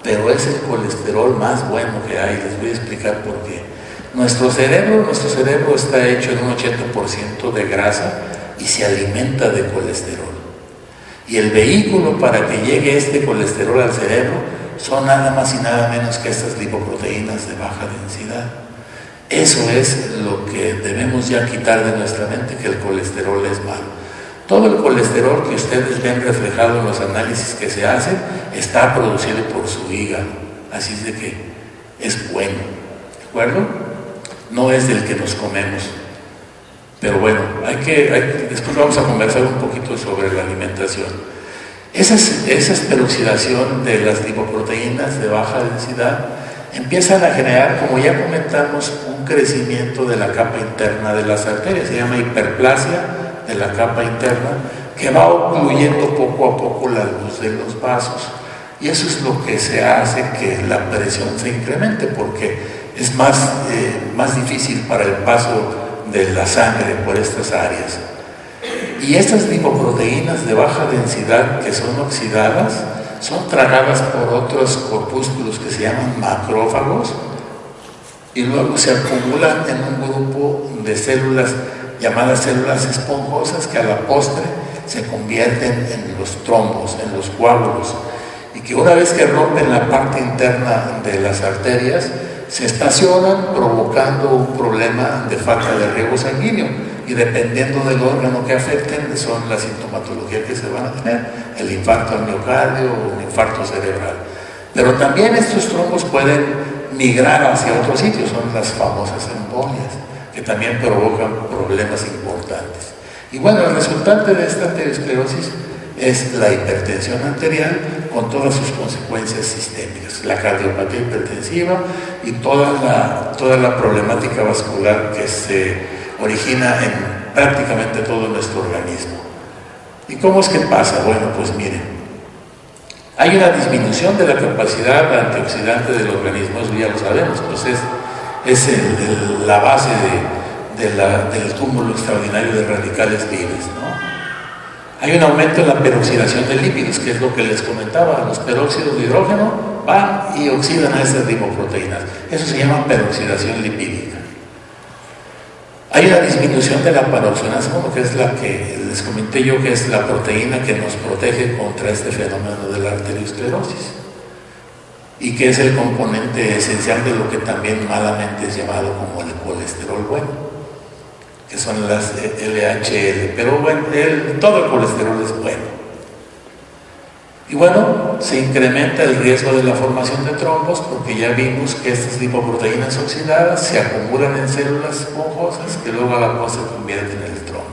pero es el colesterol más bueno que hay. Les voy a explicar por qué. Nuestro cerebro está hecho en un 80% de grasa y se alimenta de colesterol. Y el vehículo para que llegue este colesterol al cerebro son nada más y nada menos que estas lipoproteínas de baja densidad. Eso es lo que debemos ya quitar de nuestra mente, que el colesterol es malo. Todo el colesterol que ustedes ven reflejado en los análisis que se hacen está producido por su hígado, así es de que es bueno, ¿de acuerdo? No es del que nos comemos. Pero bueno, después vamos a conversar un poquito sobre la alimentación. Esa peroxidación de las lipoproteínas de baja densidad empiezan a generar, como ya comentamos, un crecimiento de la capa interna de las arterias. Se llama hiperplasia de la capa interna, que va ocluyendo poco a poco la luz de los vasos. Y eso es lo que se hace que la presión se incremente, porque es más difícil para el paso de la sangre por estas áreas. Y estas lipoproteínas de baja densidad que son oxidadas son tragadas por otros corpúsculos que se llaman macrófagos y luego se acumulan en un grupo de células llamadas células esponjosas que a la postre se convierten en los trombos, en los coágulos, y que una vez que rompen la parte interna de las arterias se estacionan provocando un problema de falta de riego sanguíneo. Y dependiendo del órgano que afecten, son la sintomatología que se van a tener, el infarto al miocardio o un infarto cerebral. Pero también estos trombos pueden migrar hacia otros sitios, son las famosas embolias, que también provocan problemas importantes. Y bueno, el resultante de esta arteriosclerosis es la hipertensión arterial con todas sus consecuencias sistémicas, la cardiopatía hipertensiva y toda la problemática vascular que se origina en prácticamente todo nuestro organismo. ¿Y cómo es que pasa? Bueno, pues miren, hay una disminución de la capacidad antioxidante del organismo, eso ya lo sabemos, pues es la base del cúmulo extraordinario de radicales libres, ¿no? Hay un aumento en la peroxidación de lípidos, que es lo que les comentaba. Los peróxidos de hidrógeno van y oxidan a estas lipoproteínas. Eso se llama peroxidación lipídica. Hay una disminución de la paroxenasa 1, que es la que les comenté yo, que es la proteína que nos protege contra este fenómeno de la arteriosclerosis y que es el componente esencial de lo que también malamente es llamado como el colesterol bueno, que son las LHL, pero bueno, todo el colesterol es bueno. Y bueno, se incrementa el riesgo de la formación de trombos porque ya vimos que estas lipoproteínas oxidadas se acumulan en células esponjosas que luego a la postre se convierten en el trombo.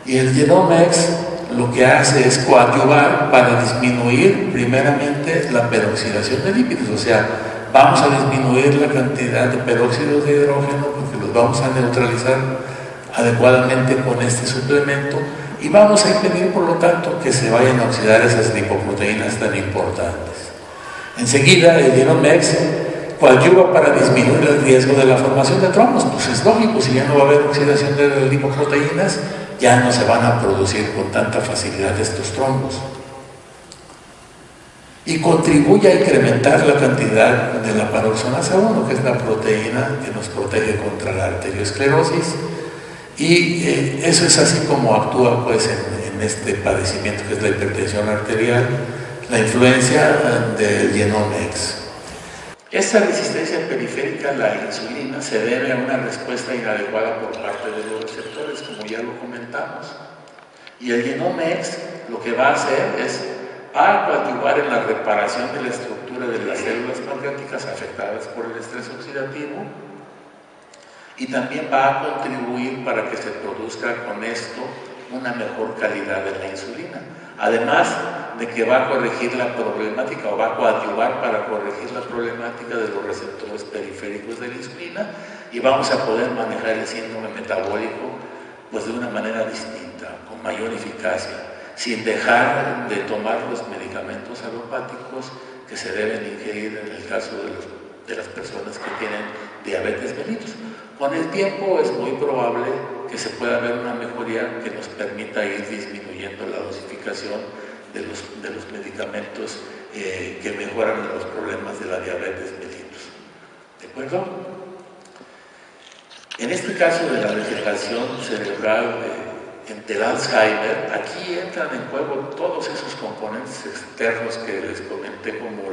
Y el Genomex lo que hace es coadyuvar para disminuir primeramente la peroxidación de lípidos, o sea, vamos a disminuir la cantidad de peróxidos de hidrógeno porque los vamos a neutralizar adecuadamente con este suplemento y vamos a impedir, por lo tanto, que se vayan a oxidar esas lipoproteínas tan importantes. Enseguida, el Genomex coadyuva para disminuir el riesgo de la formación de trombos. Pues es lógico, si ya no va a haber oxidación de las lipoproteínas, ya no se van a producir con tanta facilidad estos trombos. Y contribuye a incrementar la cantidad de la paroxenasa 1, que es la proteína que nos protege contra la arteriosclerosis. Y eso es así como actúa pues en este padecimiento que es la hipertensión arterial, la influencia del Genomex. Esta resistencia periférica a la insulina se debe a una respuesta inadecuada por parte de los receptores, como ya lo comentamos. Y el Genomex lo que va a hacer es coadyuvar en la reparación de la estructura de las células pancreáticas afectadas por el estrés oxidativo, y también va a contribuir para que se produzca con esto una mejor calidad de la insulina. Además de que va a corregir la problemática o va a coadyuvar para corregir la problemática de los receptores periféricos de la insulina, y vamos a poder manejar el síndrome metabólico pues de una manera distinta, con mayor eficacia, sin dejar de tomar los medicamentos alopáticos que se deben ingerir en el caso de las personas que tienen diabetes mellitus. Con el tiempo es muy probable que se pueda ver una mejoría que nos permita ir disminuyendo la dosificación de los medicamentos que mejoran los problemas de la diabetes mellitus. ¿De acuerdo? En este caso de la degeneración cerebral del Alzheimer, aquí entran en juego todos esos componentes externos que les comenté, como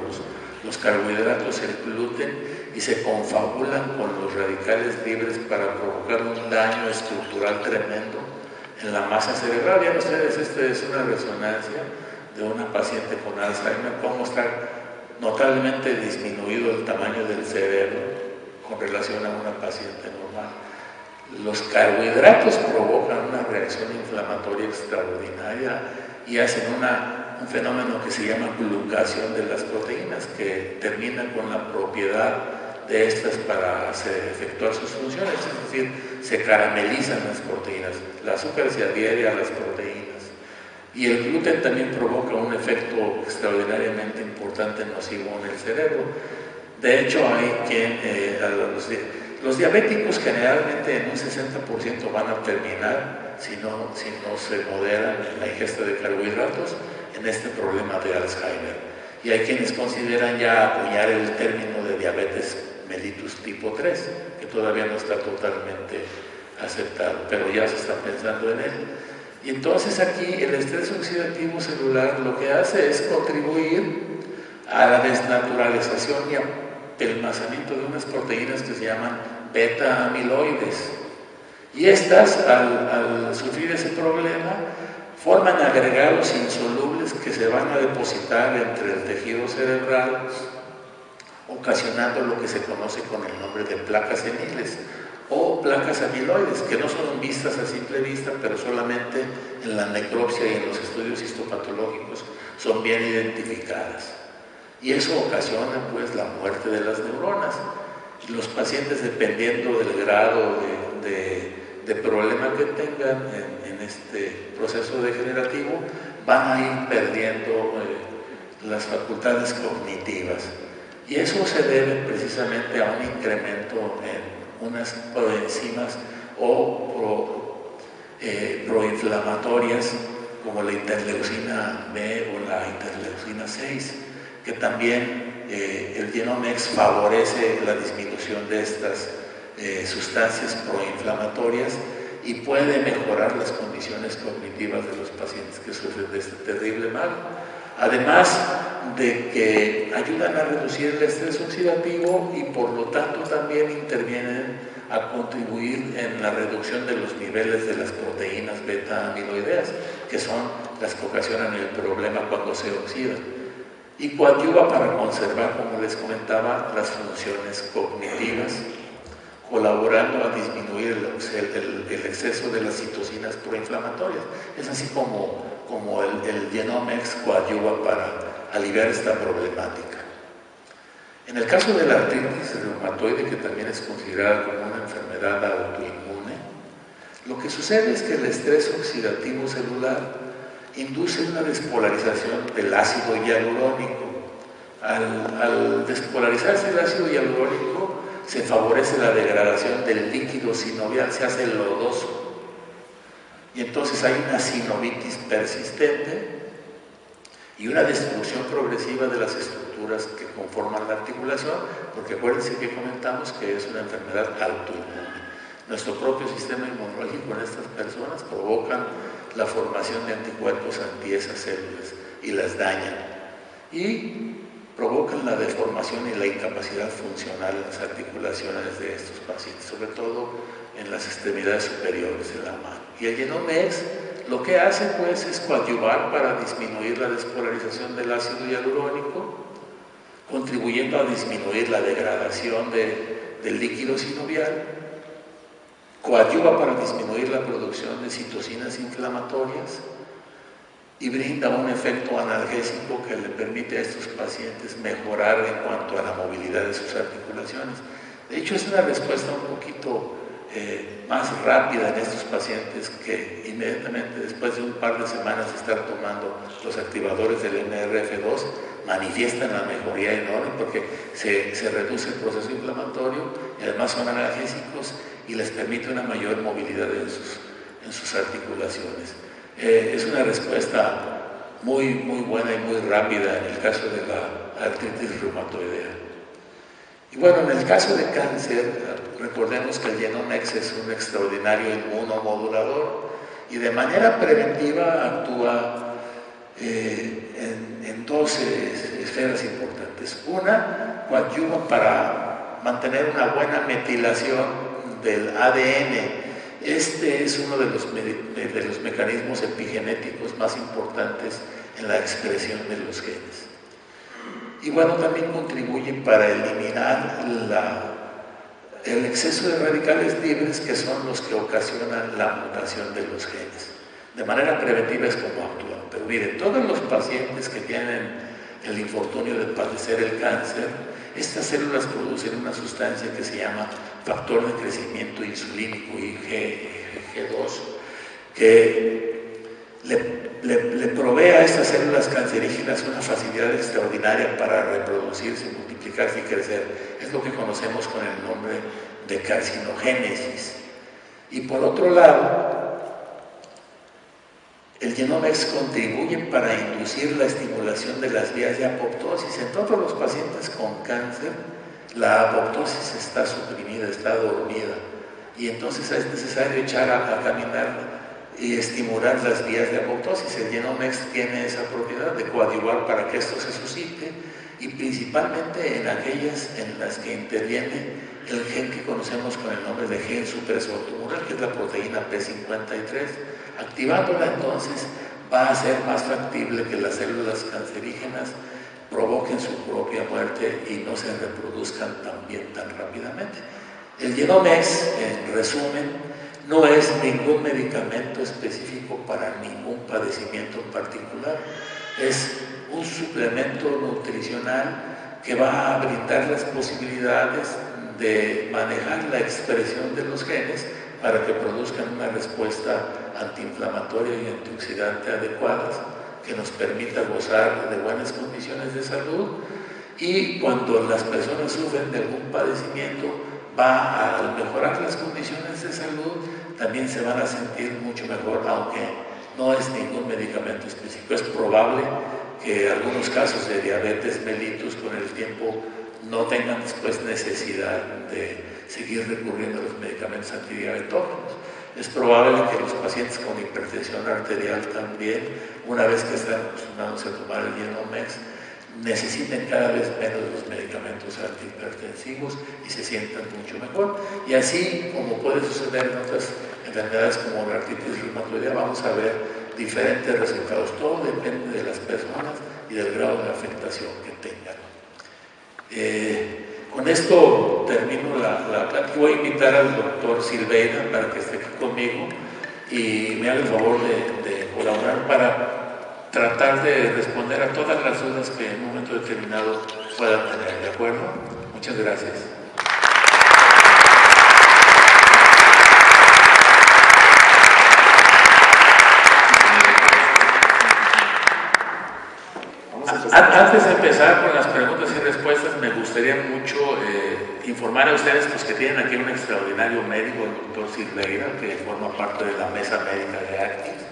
los carbohidratos, el gluten, y se confabulan con los radicales libres para provocar un daño estructural tremendo en la masa cerebral. Vean ustedes, esta es una resonancia de una paciente con Alzheimer, cómo está notablemente disminuido el tamaño del cerebro con relación a una paciente normal. Los carbohidratos provocan una reacción inflamatoria extraordinaria y hacen un fenómeno que se llama glucación de las proteínas, que termina con la propiedad de estas para efectuar sus funciones, es decir, se caramelizan las proteínas, el azúcar se adhiere a las proteínas, y el gluten también provoca un efecto extraordinariamente importante nocivo en el cerebro. De hecho, hay quien, los diabéticos generalmente en un 60% van a terminar, si no se moderan en la ingesta de carbohidratos, en este problema de Alzheimer. Y hay quienes consideran ya acuñar el término de diabetes mellitus tipo 3, que todavía no está totalmente aceptado, pero ya se está pensando en él. Y entonces aquí el estrés oxidativo celular lo que hace es contribuir a la desnaturalización y apelmazamiento de unas proteínas que se llaman beta-amiloides. Y estas, al sufrir ese problema, forman agregados insolubles que se van a depositar entre el tejido cerebral, ocasionando lo que se conoce con el nombre de placas seniles o placas amiloides, que no son vistas a simple vista, pero solamente en la necropsia y en los estudios histopatológicos son bien identificadas. Y eso ocasiona pues la muerte de las neuronas. Los pacientes, dependiendo del grado de problema que tengan en este proceso degenerativo, van a ir perdiendo las facultades cognitivas. Y eso se debe precisamente a un incremento en unas proenzimas o proinflamatorias como la interleucina B o la interleucina 6, que también el Genomex favorece la disminución de estas sustancias proinflamatorias y puede mejorar las condiciones cognitivas de los pacientes que sufren de este terrible mal. Además de que ayudan a reducir el estrés oxidativo y por lo tanto también intervienen a contribuir en la reducción de los niveles de las proteínas beta-amiloideas, que son las que ocasionan el problema cuando se oxidan. Y coadyuva para conservar, como les comentaba, las funciones cognitivas, colaborando a disminuir el exceso de las citocinas proinflamatorias. Es así como el Genomex coadyuva para aliviar esta problemática. En el caso de la artritis reumatoide, que también es considerada como una enfermedad autoinmune, lo que sucede es que el estrés oxidativo celular induce una despolarización del ácido hialurónico. Al despolarizarse el ácido hialurónico, se favorece la degradación del líquido sinovial, se hace lodoso. Y entonces hay una sinovitis persistente y una destrucción progresiva de las estructuras que conforman la articulación, porque acuérdense que comentamos que es una enfermedad autoinmune. Nuestro propio sistema inmunológico en estas personas provocan la formación de anticuerpos anti esas células y las dañan. Y provocan la deformación y la incapacidad funcional en las articulaciones de estos pacientes, sobre todo en las extremidades superiores de la mano. Y el Genomex lo que hace pues es coadyuvar para disminuir la despolarización del ácido hialurónico, contribuyendo a disminuir la degradación del líquido sinovial, coadyuva para disminuir la producción de citocinas inflamatorias y brinda un efecto analgésico que le permite a estos pacientes mejorar en cuanto a la movilidad de sus articulaciones. De hecho, es una respuesta un poquito más rápida en estos pacientes que inmediatamente después de un par de semanas de estar tomando los activadores del NRF2 manifiestan la mejoría enorme porque se reduce el proceso inflamatorio y además son analgésicos y les permite una mayor movilidad en sus articulaciones. Es una respuesta muy buena y muy rápida en el caso de la artritis reumatoidea. Y bueno, en el caso de cáncer, recordemos que el Genomex es un extraordinario inmunomodulador y de manera preventiva actúa en dos esferas importantes. Una, coadyuva para mantener una buena metilación del ADN. Este es uno de los mecanismos epigenéticos más importantes en la expresión de los genes. Y bueno, también contribuye para eliminar el exceso de radicales libres que son los que ocasionan la mutación de los genes. De manera preventiva es como actúan. Pero miren, todos los pacientes que tienen el infortunio de padecer el cáncer, estas células producen una sustancia que se llama factor de crecimiento insulínico, IgG2, que le provee a estas células cancerígenas una facilidad extraordinaria para reproducirse, multiplicarse y crecer. Es lo que conocemos con el nombre de carcinogénesis. Y por otro lado, el Genomex contribuye para inducir la estimulación de las vías de apoptosis. En todos los pacientes con cáncer, la apoptosis está suprimida, está dormida, y entonces es necesario echar a caminar y estimular las vías de apoptosis. El Genomex tiene esa propiedad de coadyuvar para que esto se suscite, y principalmente en aquellas en las que interviene el gen que conocemos con el nombre de gen supresor tumoral, que es la proteína P53. Activándola entonces va a ser más factible que las células cancerígenas provoquen su propia muerte y no se reproduzcan tan rápidamente. El Genomex, en resumen, no es ningún medicamento específico para ningún padecimiento en particular. Es un suplemento nutricional que va a brindar las posibilidades de manejar la expresión de los genes para que produzcan una respuesta antiinflamatoria y antioxidante adecuadas que nos permita gozar de buenas condiciones de salud, y cuando las personas sufren de algún padecimiento, va a mejorar las condiciones de salud, también se van a sentir mucho mejor, aunque no es ningún medicamento específico. Es probable que algunos casos de diabetes mellitus con el tiempo no tengan después necesidad de seguir recurriendo a los medicamentos antidiabetógenos. Es probable que los pacientes con hipertensión arterial también, una vez que están acostumbrados a tomar el Genomex, necesiten cada vez menos los medicamentos antihipertensivos y se sientan mucho mejor. Y así como puede suceder en otras enfermedades como la artritis reumatoidea, vamos a ver diferentes resultados. Todo depende de las personas y del grado de afectación que tengan. Con esto termino la plática. Voy a invitar al doctor Silveira para que esté aquí conmigo y me haga el favor de colaborar para tratar de responder a todas las dudas que en un momento determinado puedan tener. ¿De acuerdo? Muchas gracias. Antes de empezar con las preguntas y respuestas, me gustaría mucho informar a ustedes pues, que tienen aquí un extraordinario médico, el doctor Silveira, que forma parte de la mesa médica de Actis,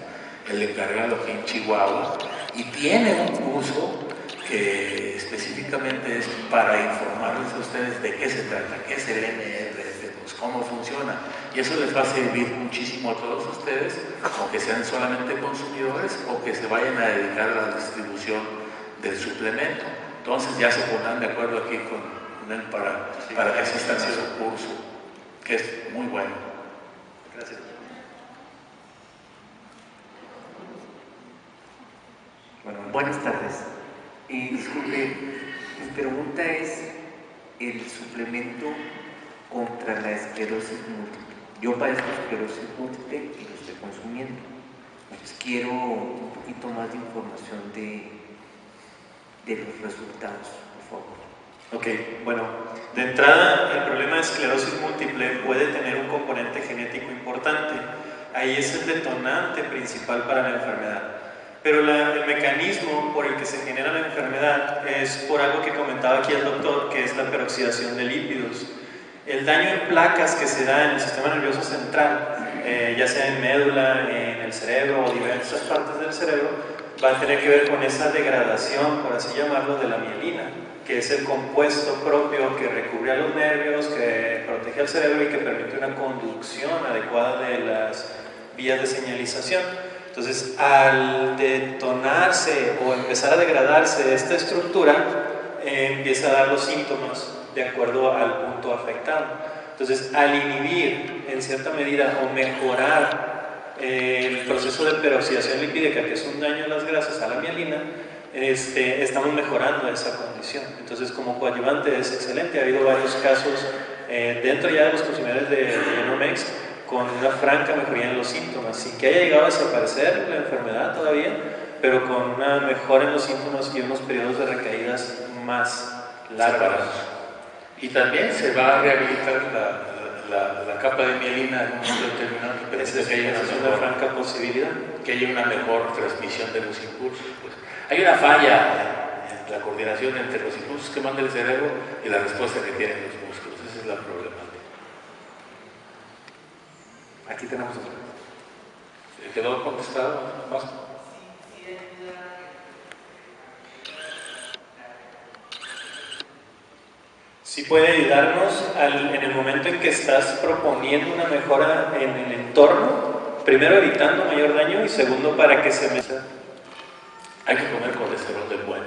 el encargado aquí en Chihuahua, y tiene un curso que específicamente es para informarles a ustedes de qué se trata, qué es el NRF2, cómo funciona, y eso les va a servir muchísimo a todos ustedes, aunque sean solamente consumidores o que se vayan a dedicar a la distribución del suplemento. Entonces ya se pondrán de acuerdo aquí con él para que asistan a su curso, que es muy bueno. Gracias. Bueno, buenas tardes. Disculpe, mi pregunta es el suplemento contra la esclerosis múltiple. Yo padezco esclerosis múltiple y lo estoy consumiendo. Entonces quiero un poquito más de información de los resultados, por favor. Ok, bueno, de entrada el problema de esclerosis múltiple puede tener un componente genético importante. Ahí es el detonante principal para la enfermedad. Pero el mecanismo por el que se genera la enfermedad es por algo que comentaba aquí el doctor, que es la peroxidación de lípidos. El daño en placas que se da en el sistema nervioso central, ya sea en médula, en el cerebro o diversas partes del cerebro, va a tener que ver con esa degradación, por así llamarlo, de la mielina, que es el compuesto propio que recubre a los nervios, que protege al cerebro y que permite una conducción adecuada de las vías de señalización. Entonces, al detonarse o empezar a degradarse esta estructura, empieza a dar los síntomas de acuerdo al punto afectado. Entonces, al inhibir en cierta medida o mejorar el proceso de peroxidación lipídica, que es un daño a las grasas, a la mielina, estamos mejorando esa condición. Entonces, como coadyuvante es excelente. Ha habido varios casos dentro ya de los consumidores de Genomex con una franca mejoría en los síntomas, sin que haya llegado a desaparecer la enfermedad todavía, pero con una mejora en los síntomas y unos periodos de recaídas más largos. Y también se va a rehabilitar la capa de mielina en un momento determinado. Esa es una franca posibilidad. Que haya una mejor transmisión de los impulsos. Pues. Hay una falla en la coordinación entre los impulsos que manda el cerebro y la respuesta que tienen los músculos. Esa es la problemática. Aquí tenemos otra. ¿Quedó contestado? ¿Más? Sí puede ayudarnos en el momento en que estás proponiendo una mejora en el entorno, primero evitando mayor daño y segundo para que se meta. Hay que comer colesterol del bueno,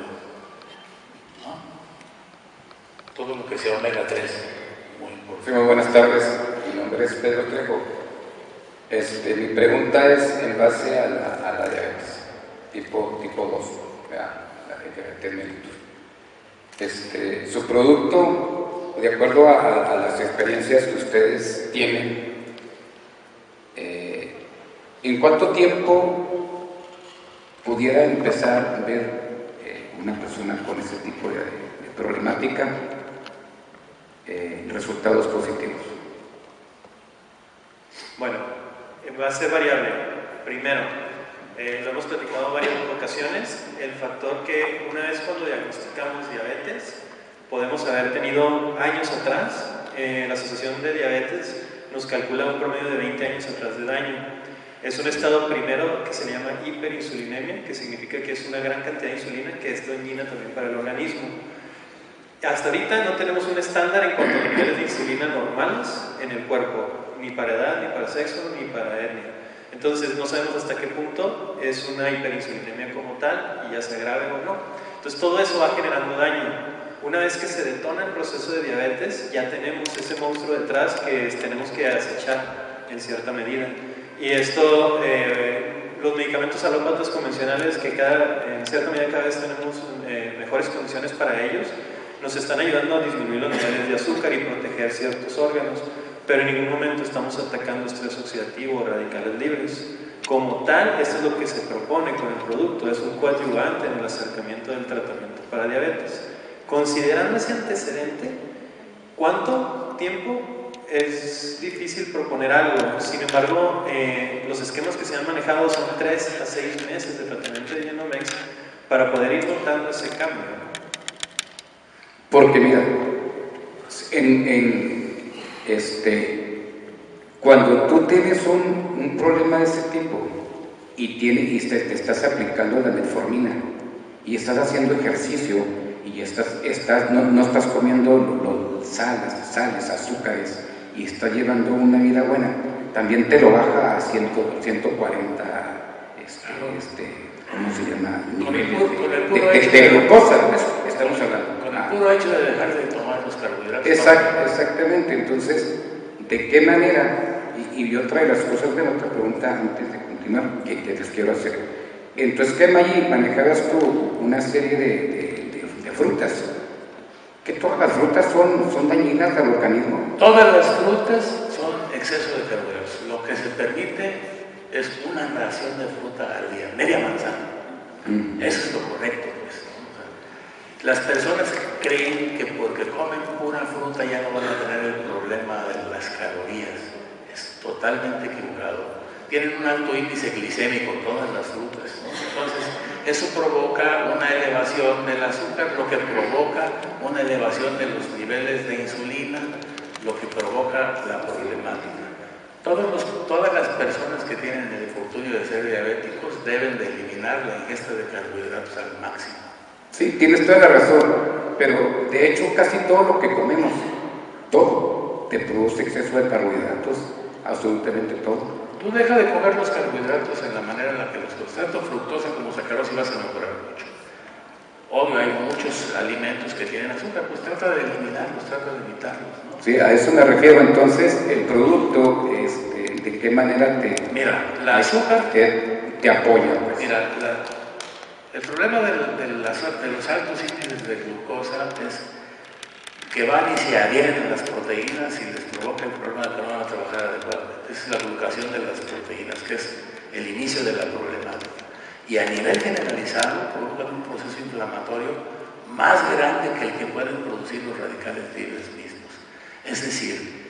¿no? Todo lo que sea omega 3, muy importante. Sí, muy buenas tardes. Mi nombre es Pedro Trejo. Mi pregunta es en base a la diabetes tipo 2, la diabetes mellitus. Su producto, de acuerdo a las experiencias que ustedes tienen, ¿en cuánto tiempo pudiera empezar a ver una persona con ese tipo de problemática resultados positivos? Bueno, va a ser variable. Primero, lo hemos platicado en varias ocasiones, el factor que una vez cuando diagnosticamos diabetes, podemos haber tenido años atrás, la Asociación de Diabetes nos calcula un promedio de 20 años atrás de daño. Es un estado primero que se llama hiperinsulinemia, que significa que es una gran cantidad de insulina que es dañina también para el organismo. Hasta ahorita no tenemos un estándar en cuanto a niveles de insulina normales en el cuerpo, ni para edad, ni para sexo, ni para etnia. Entonces no sabemos hasta qué punto es una hiperinsulinemia como tal y ya sea grave o no. Entonces todo eso va generando daño. Una vez que se detona el proceso de diabetes, ya tenemos ese monstruo detrás que tenemos que acechar en cierta medida. Y esto, los medicamentos alópatas convencionales que en cierta medida cada vez tenemos mejores condiciones para ellos, nos están ayudando a disminuir los niveles de azúcar y proteger ciertos órganos, pero en ningún momento estamos atacando estrés oxidativo o radicales libres. Como tal, esto es lo que se propone con el producto, es un coadyuvante en el acercamiento del tratamiento para diabetes. Considerando ese antecedente, ¿cuánto tiempo? Es difícil proponer algo, sin embargo, los esquemas que se han manejado son 3 a 6 meses de tratamiento de Genomex para poder ir notando ese cambio. Porque mira, cuando tú tienes un problema de ese tipo y te estás aplicando la metformina y estás haciendo ejercicio y no estás comiendo sales, azúcares y estás llevando una vida buena, también te lo baja a 140, ¿cómo se llama? Niveles de glucosa, estamos hablando. Con el puro hecho de dejar de tomar los carbohidratos. Exactamente. Entonces, ¿de qué manera? Y otra de las cosas de la otra pregunta antes de continuar que les quiero hacer. En tu esquema allí manejabas tú una serie de frutas. ¿Que todas las frutas son dañinas al organismo? Todas las frutas son exceso de carbohidratos. Lo que se permite es una ración de fruta al día, media manzana. Eso es lo correcto, pues, ¿no? O sea, las personas creen que porque comen pura fruta ya no van a tener el problema de las calorías. Es totalmente equivocado. Tienen un alto índice glicémico todas las frutas, ¿no? Entonces, eso provoca una elevación del azúcar, lo que provoca una elevación de los niveles de insulina, lo que provoca la problemática. Todas las personas que tienen el infortunio de ser diabéticos deben de eliminar la ingesta de carbohidratos al máximo. Sí, tienes toda la razón, pero de hecho casi todo lo que comemos, todo, te produce exceso de carbohidratos, absolutamente todo. Tú deja de comer los carbohidratos en la manera en la que los comes, tanto fructosa como sacarosa, y vas a mejorar mucho. Obvio, hay muchos alimentos que tienen azúcar, pues trata de eliminarlos, trata de evitarlos, ¿no? Sí, a eso me refiero. Entonces, el producto, ¿de qué manera Mira, la azúcar te apoya? Pues. Mira, el problema de los altos índices de glucosa es que van y se adhieren a las proteínas y les provoca el problema de que no van a trabajar adecuadamente. Esa es la glucación de las proteínas, que es el inicio de la problemática. Y a nivel generalizado provocan un proceso inflamatorio más grande que el que pueden producir los radicales libres mismos. Es decir,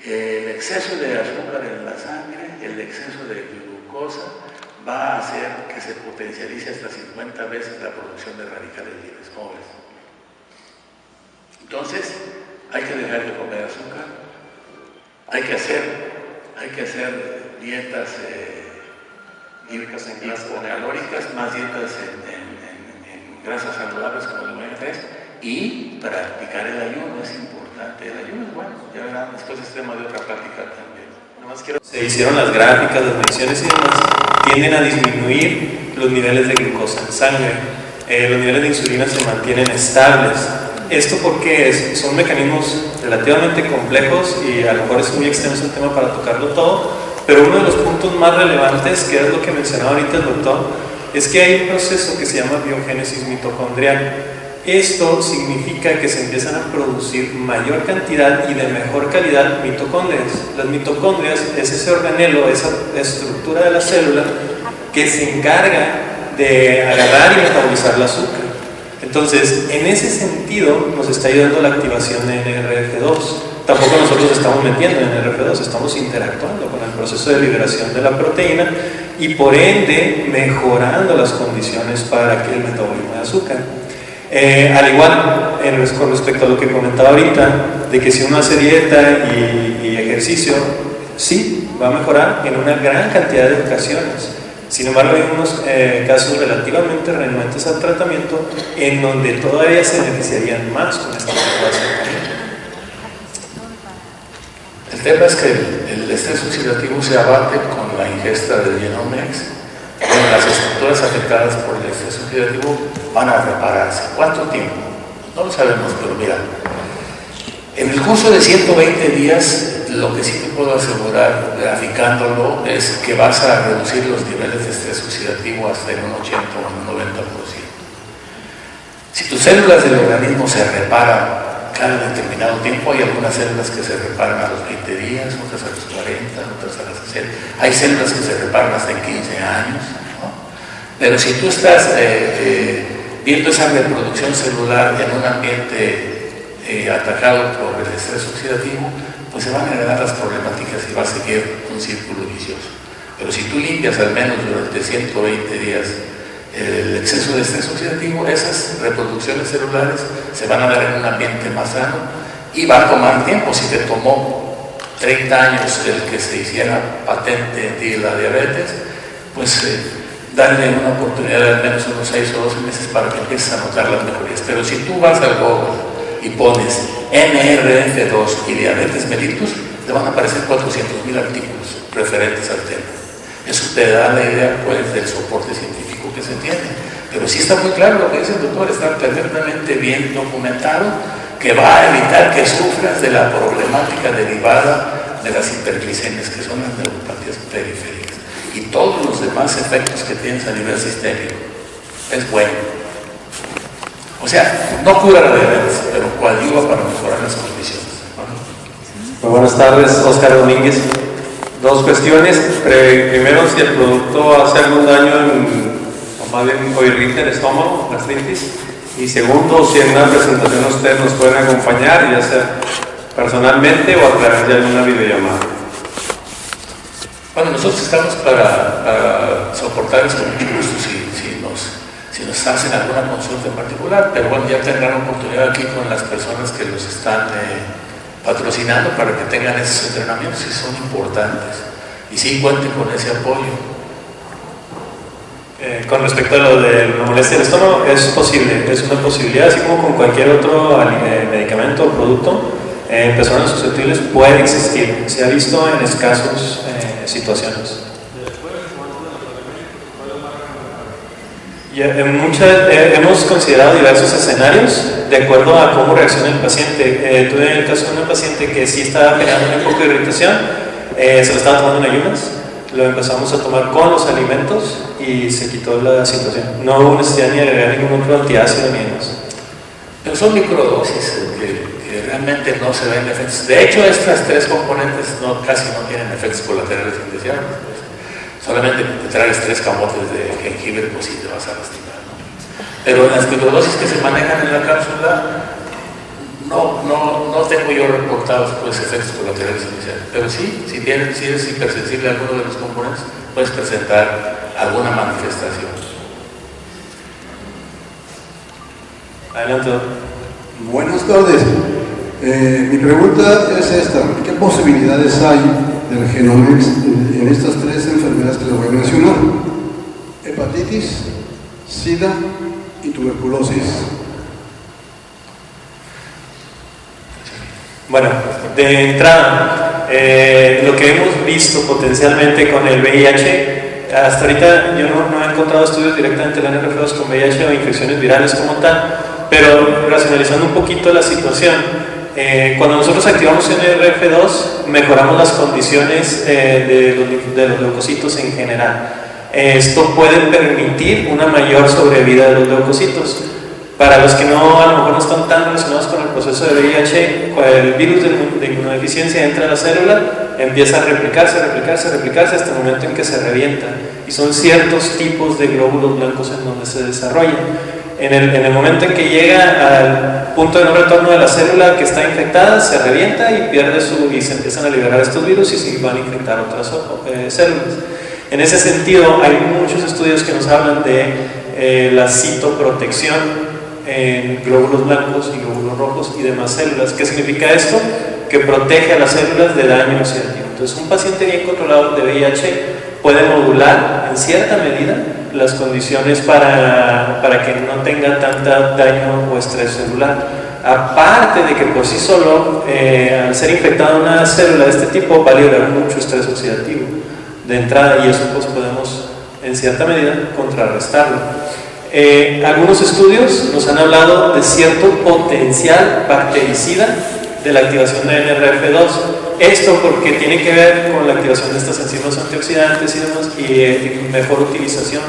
el exceso de azúcar en la sangre, el exceso de glucosa, va a hacer que se potencialice hasta 50 veces la producción de radicales libres. ¿Cómo ves? Entonces, hay que dejar de comer azúcar, hay que hacer dietas calóricas, más dietas en grasas saludables como el omega 3, y practicar el ayuno es importante. El ayuno es bueno, ya verán, después es tema de otra plática también. Se hicieron las gráficas, las mediciones y demás, tienden a disminuir los niveles de glucosa en sangre, los niveles de insulina se mantienen estables. ¿Esto porque son mecanismos relativamente complejos y a lo mejor es muy extenso el tema para tocarlo todo, pero uno de los puntos más relevantes, que es lo que mencionaba ahorita el doctor, es que hay un proceso que se llama biogénesis mitocondrial. Esto significa que se empiezan a producir mayor cantidad y de mejor calidad mitocondrias. Las mitocondrias es ese organelo, esa estructura de la célula que se encarga de agarrar y metabolizar el azúcar. Entonces, en ese sentido, nos está ayudando la activación de NRF2. Tampoco nosotros estamos metiendo en NRF2, estamos interactuando con el proceso de liberación de la proteína y por ende mejorando las condiciones para que el metabolismo de azúcar. Al igual, con respecto a lo que comentaba ahorita, de que si uno hace dieta y ejercicio, sí, va a mejorar en una gran cantidad de ocasiones. Sin embargo, hay unos casos relativamente renuentes al tratamiento en donde todavía se beneficiarían más con esta situación. El tema es que el estrés oxidativo se abate con la ingesta del Genomex. Las estructuras afectadas por el estrés oxidativo van a repararse. ¿Cuánto tiempo? No lo sabemos, pero mira, en el curso de 120 días, lo que sí te puedo asegurar, graficándolo, es que vas a reducir los niveles de estrés oxidativo hasta en un 80 o un 90%. Si tus células del organismo se reparan cada determinado tiempo, hay algunas células que se reparan a los 20 días, otras a los 40, otras a los 60. Hay células que se reparan hasta en 15 años, ¿no? Pero si tú estás viendo esa reproducción celular en un ambiente atacado por el estrés oxidativo, pues se van a heredar las problemáticas y va a seguir un círculo vicioso. Pero si tú limpias al menos durante 120 días el exceso de estrés oxidativo, esas reproducciones celulares se van a dar en un ambiente más sano y va a tomar tiempo. Si te tomó 30 años el que se hiciera patente en ti la diabetes, pues darle una oportunidad de al menos unos 6 o 12 meses para que empieces a notar las mejorías. Pero si tú vas al Google y pones NRF2 y diabetes mellitus, te van a aparecer 400,000 artículos referentes al tema. Eso te da la idea, pues, del soporte científico que se tiene. Pero sí está muy claro lo que dice el doctor, está perfectamente bien documentado, que va a evitar que sufras de la problemática derivada de las hiperglicemias, que son las neuropatías periféricas, y todos los demás efectos que tienes a nivel sistémico. Es bueno. O sea, no cura la diabetes, pero coadyuva para mejorar las condiciones. Muy buenas tardes, Oscar Domínguez. Dos cuestiones. Primero, si el producto hace algún daño o más bien o irrita el estómago, gastritis. Y segundo, si en una presentación ustedes nos pueden acompañar, ya sea personalmente o a través de alguna videollamada. Bueno, nosotros estamos para soportarles con mucho gusto si nos hacen alguna consulta en particular, pero bueno, ya tendrán oportunidad aquí con las personas que los están patrocinando para que tengan esos entrenamientos que son importantes y sí cuenten con ese apoyo. Con respecto a lo de la molestia del estómago, es posible, es una posibilidad, así como con cualquier otro medicamento o producto, en personas susceptibles puede existir, se ha visto en escasos situaciones. Hemos considerado diversos escenarios de acuerdo a cómo reacciona el paciente. Tuve el caso de una paciente que sí estaba generando un poco de irritación, se lo estaba tomando en ayunas, lo empezamos a tomar con los alimentos y se quitó la situación. No hubo necesidad ni de agregar ningún otro antiácido ni demás. Pero son microdosis que realmente no se ven efectos. De hecho, estas tres componentes casi no tienen efectos colaterales indeseables. Solamente te traes 3 camotes de jengibre, pues sí te vas a lastimar, ¿no? Pero las microdosis que se manejan en la cápsula, no tengo yo reportados pues, efectos colaterales iniciales. Pero sí, si eres hipersensible a alguno de los componentes, puedes presentar alguna manifestación. Adelante. Buenas tardes. Mi pregunta es esta: ¿qué posibilidades hay del Genomex en estas 3 enfermedades que les voy a mencionar? Hepatitis, SIDA y tuberculosis. Bueno, de entrada, lo que hemos visto potencialmente con el VIH, hasta ahorita yo no he encontrado estudios directamente de la NRF2 con VIH o infecciones virales como tal, pero racionalizando un poquito la situación, cuando nosotros activamos NRF2 mejoramos las condiciones de los leucocitos en general. Esto puede permitir una mayor sobrevida de los leucocitos. Para los que a lo mejor no están tan relacionados con el proceso de VIH, el virus de inmunodeficiencia entra a la célula, empieza a replicarse hasta el momento en que se revienta. Y son ciertos tipos de glóbulos blancos en donde se desarrollan. En el momento en que llega al punto de no retorno de la célula que está infectada, se revienta y y se empiezan a liberar estos virus y se van a infectar otras células. En ese sentido, hay muchos estudios que nos hablan de la citoprotección en glóbulos blancos y glóbulos rojos y demás células. ¿Qué significa esto? Que protege a las células de daño oxidativo. Entonces, un paciente bien controlado de VIH puede modular en cierta medida las condiciones para que no tenga tanta daño o estrés celular. Aparte de que por sí solo, al ser infectada una célula de este tipo, va a liberar mucho estrés oxidativo de entrada, y eso pues podemos en cierta medida contrarrestarlo. Algunos estudios nos han hablado de cierto potencial bactericida de la activación de NRF2. Esto porque tiene que ver con la activación de estas enzimas antioxidantes y demás, y mejor utilización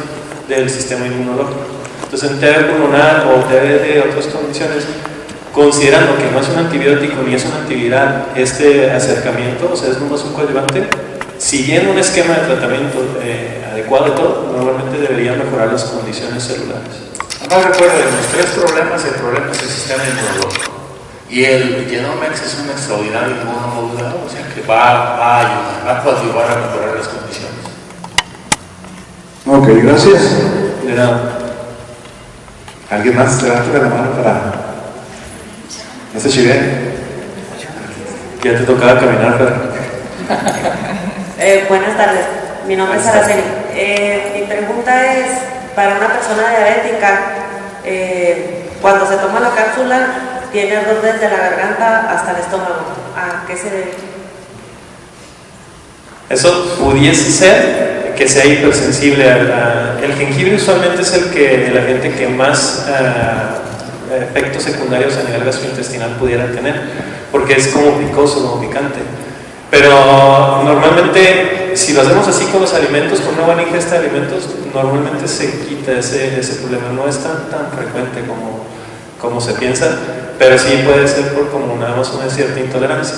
del sistema inmunológico. Entonces, en TB pulmonar o TB de otras condiciones, considerando que no es un antibiótico ni es un antiviral, este acercamiento, o sea, es nomás un coadyuvante, siguiendo un esquema de tratamiento adecuado y todo, normalmente debería mejorar las condiciones celulares. No recuerden, los 3 problemas, el problema es el sistema inmunológico. Y el Genomex es un extraordinario inmunomodulador, o sea que va a ayudar, va a coadyuvar a mejorar las condiciones. Ok, gracias. De nada. ¿Alguien más levanta la mano para...? No se chive. Ya te tocaba caminar, pero... Buenas tardes, mi nombre es Araceli. Mi pregunta es, para una persona diabética, cuando se toma la cápsula, tiene error desde la garganta hasta el estómago. ¿A qué se debe? Eso pudiese ser que sea hipersensible el jengibre usualmente es el agente que más efectos secundarios a nivel gastrointestinal pudiera tener, porque es como picoso, como picante. Pero normalmente, si lo hacemos así con los alimentos, con una buena ingesta de alimentos, normalmente se quita ese problema. No es tan frecuente como se piensa, pero sí puede ser por como nada más una cierta intolerancia.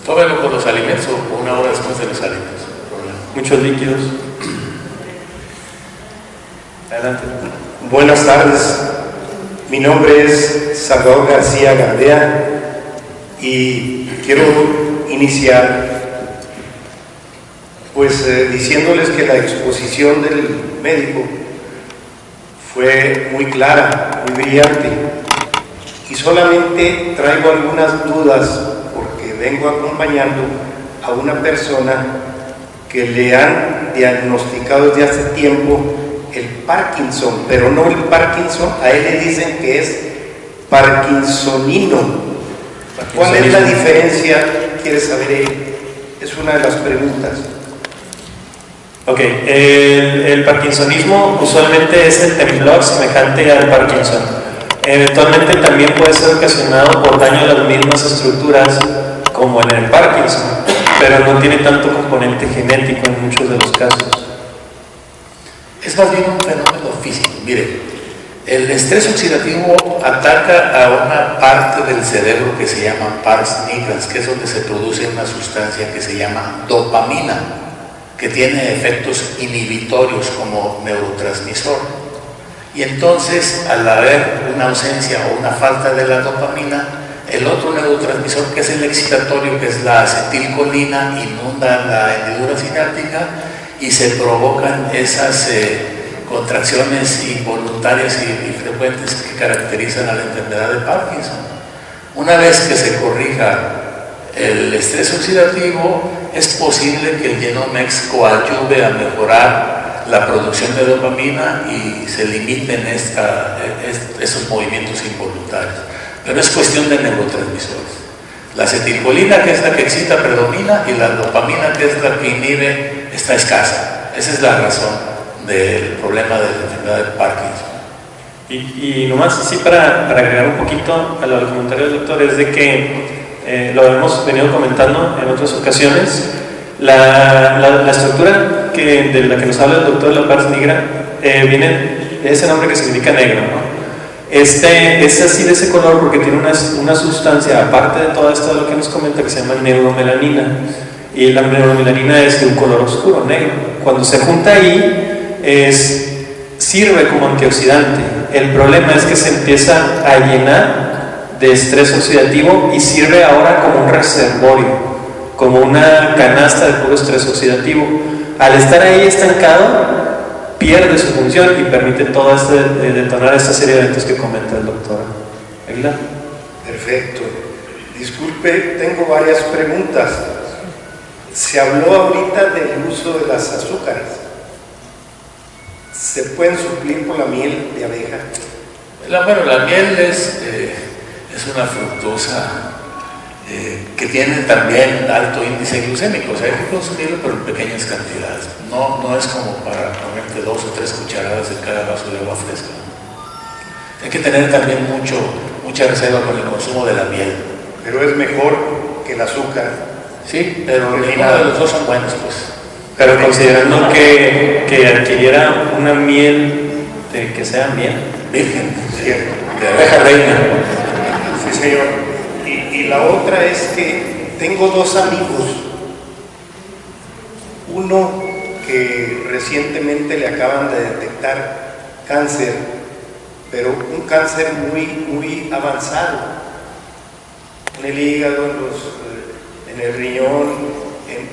Tómelo con los alimentos o una hora después de los alimentos. Muchos líquidos. Adelante. Buenas tardes. Mi nombre es Salvador García Gardea y quiero iniciar diciéndoles que la exposición del médico fue muy clara, muy brillante, y solamente traigo algunas dudas porque vengo acompañando a una persona que le han diagnosticado desde hace tiempo el Parkinson, pero no el Parkinson, a él le dicen que es parkinsonino. ¿Cuál es la diferencia? ¿Quiere saber él? Es una de las preguntas. Ok, el parkinsonismo usualmente es el temblor semejante al Parkinson. Eventualmente también puede ser ocasionado por daño a las mismas estructuras como en el Parkinson, pero no tiene tanto componente genético en muchos de los casos. Es más bien un fenómeno físico. Mire, el estrés oxidativo ataca a una parte del cerebro que se llama pars nigrans, que es donde se produce una sustancia que se llama dopamina, que tiene efectos inhibitorios como neurotransmisor. Y entonces, al haber una ausencia o una falta de la dopamina, el otro neurotransmisor, que es el excitatorio, que es la acetilcolina, inunda la hendidura sináptica y se provocan esas contracciones involuntarias y frecuentes que caracterizan a la enfermedad de Parkinson. Una vez que se corrija el estrés oxidativo, es posible que el Genomex coadyuve a mejorar la producción de dopamina y se limiten esos movimientos involuntarios. Pero es cuestión de neurotransmisores. La acetilcolina, que es la que excita, predomina, y la dopamina, que es la que inhibe, está escasa. Esa es la razón del problema de la enfermedad de Parkinson. Y nomás así para agregar un poquito a los comentarios del doctor, es de que lo hemos venido comentando en otras ocasiones, la estructura de la que nos habla el doctor de la pars nigra viene de ese nombre que significa negro, ¿no? Es así de ese color porque tiene una sustancia, aparte de todo esto de lo que nos comenta, que se llama neuromelanina, y la neuromelanina es de un color oscuro, negro. Cuando se junta ahí, sirve como antioxidante. El problema es que se empieza a llenar de estrés oxidativo y sirve ahora como un reservorio, como una canasta de puro estrés oxidativo. Al estar ahí estancado, pierde su función y permite detonar esta serie de eventos que comenta el doctor Aguilar. Perfecto. Disculpe, tengo varias preguntas. Se habló ahorita del uso de las azúcares. ¿Se pueden suplir por la miel de abeja? La miel es una fructosa que tiene también alto índice glucémico, o sea, hay que consumirlo pero en pequeñas cantidades. No es como para comerte 2 o 3 cucharadas en cada vaso de agua fresca. Hay que tener también mucha reserva con el consumo de la miel. Pero es mejor que el azúcar. Sí, pero ninguno de los dos son buenos, pues. Pero considerando que adquiriera una miel que sea miel virgen, de abeja reina. Sí, señor. Y la otra es que tengo 2 amigos. Uno que recientemente le acaban de detectar cáncer, pero un cáncer muy avanzado, en el hígado, en el riñón,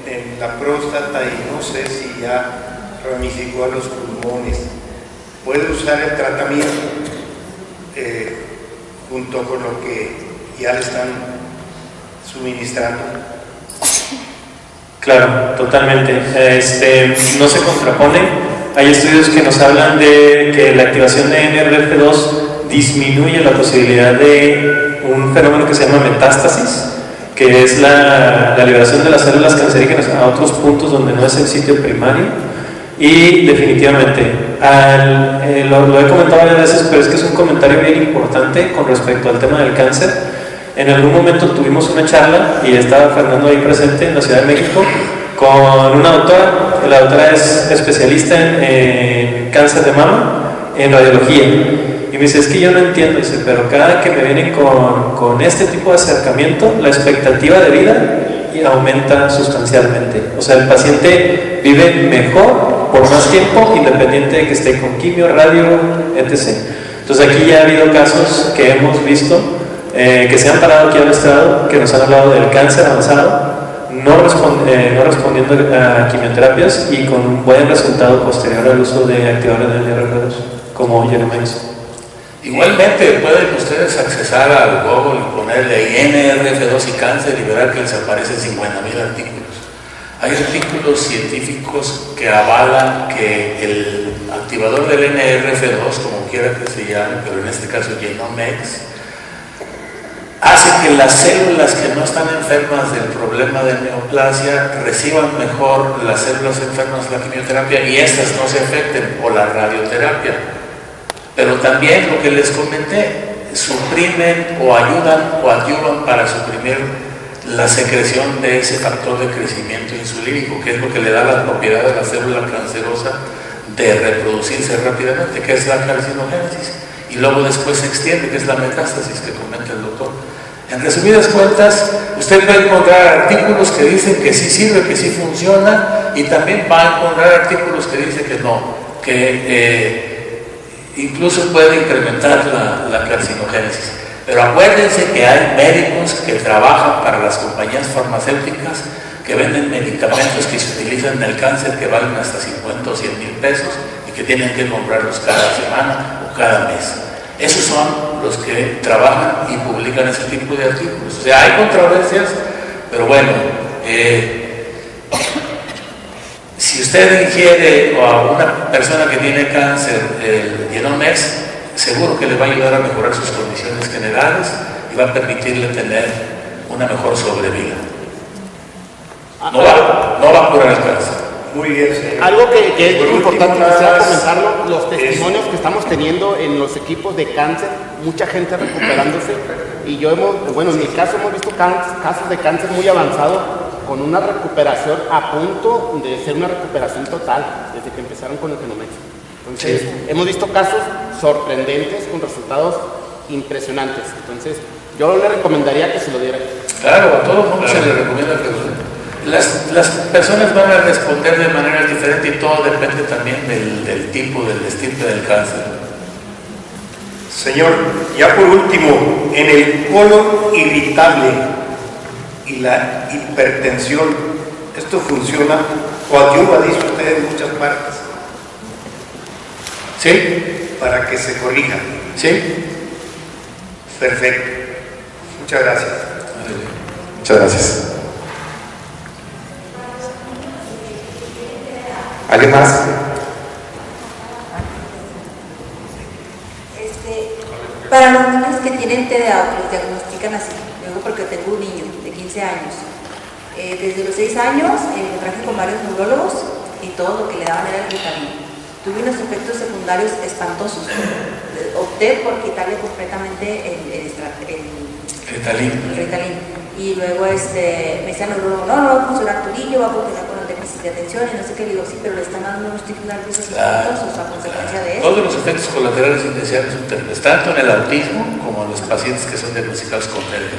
en la próstata, y no sé si ya ramificó a los pulmones. Puede usar el tratamiento junto con lo que ya le están suministrando. Claro, totalmente. No se contrapone. Hay estudios que nos hablan de que la activación de NRF2 disminuye la posibilidad de un fenómeno que se llama metástasis, que es la liberación de las células cancerígenas a otros puntos donde no es el sitio primario. Y definitivamente, lo he comentado varias veces, pero es que es un comentario bien importante con respecto al tema del cáncer. En algún momento tuvimos una charla y estaba Fernando ahí presente en la Ciudad de México con una doctora. La doctora es especialista en cáncer de mama, en radiología. Y me dice, es que yo no entiendo, dice, pero cada que me vienen con este tipo de acercamiento, la expectativa de vida y aumenta sustancialmente. O sea, el paciente vive mejor por más tiempo, independiente de que esté con quimio, radio, etc. Entonces aquí ya ha habido casos que hemos visto que se han parado aquí al estrado, que nos han hablado del cáncer avanzado, no respondiendo a quimioterapias y con un buen resultado posterior al uso de activadores de NRF2 como Genomex. Igualmente pueden ustedes accesar al Google y ponerle NRF2 y cáncer y verán que les aparecen 50,000 artículos. Hay artículos científicos que avalan que el activador del NRF2, como quiera que se llame, pero en este caso Genomex, hace que las células que no están enfermas del problema de neoplasia reciban mejor las células enfermas de la quimioterapia y estas no se afecten, o la radioterapia. Pero también lo que les comenté, suprimen o ayudan o adyuvan para suprimir la secreción de ese factor de crecimiento insulínico, que es lo que le da la propiedad a la célula cancerosa de reproducirse rápidamente, que es la carcinogénesis, y luego después se extiende, que es la metástasis que comenta el doctor. En resumidas cuentas, usted va a encontrar artículos que dicen que sí sirve, que sí funciona, y también va a encontrar artículos que dicen que no, que incluso puede incrementar la carcinogénesis. Pero acuérdense que hay médicos que trabajan para las compañías farmacéuticas que venden medicamentos que se utilizan en el cáncer que valen hasta 50 o 100 mil pesos y que tienen que comprarlos cada semana o cada mes. Esos son los que trabajan y publican ese tipo de artículos. O sea, hay controversias, pero bueno, si usted ingiere a una persona que tiene cáncer el Genomex, seguro que le va a ayudar a mejorar sus condiciones generales y va a permitirle tener una mejor sobrevida. No va a curar el cáncer. Muy bien, señor. Algo que es muy importante, quisiera comentarlo, los testimonios que estamos teniendo en los equipos de cáncer, mucha gente recuperándose, y en mi caso hemos visto casos de cáncer muy avanzado con una recuperación a punto de ser una recuperación total desde que empezaron con el Genomex. Entonces, hemos visto casos sorprendentes con resultados impresionantes. Entonces, yo le recomendaría que se lo diera. Claro, a todo el mundo se le recomienda que lo den. Las personas van a responder de manera diferente y todo depende también del tipo, del estirpe del cáncer. Señor, ya por último, en el colon irritable y la hipertensión, ¿esto funciona? O ayuda, dice usted, en muchas partes. ¿Sí? Para que se corrija. ¿Sí? Perfecto. Muchas gracias. Muchas gracias. ¿Alguien más? Para los niños que tienen TDA, que los diagnostican así, luego porque tengo un niño de 15 años, desde los 6 años me traje con varios neurólogos y todo lo que le daban era el Ritalin. Tuve unos efectos secundarios espantosos. Opté por quitarle completamente el Ritalin. Y luego me decía el neurólogo, no va a funcionar tu niño, va a funcionar con el déficit de atención y no sé qué. Le digo, sí, pero le están dando unos tics nerviosos espantosos a consecuencia de eso. Todos los efectos colaterales indeseables son terribles, tanto en el autismo como en los pacientes que son diagnosticados con TDA.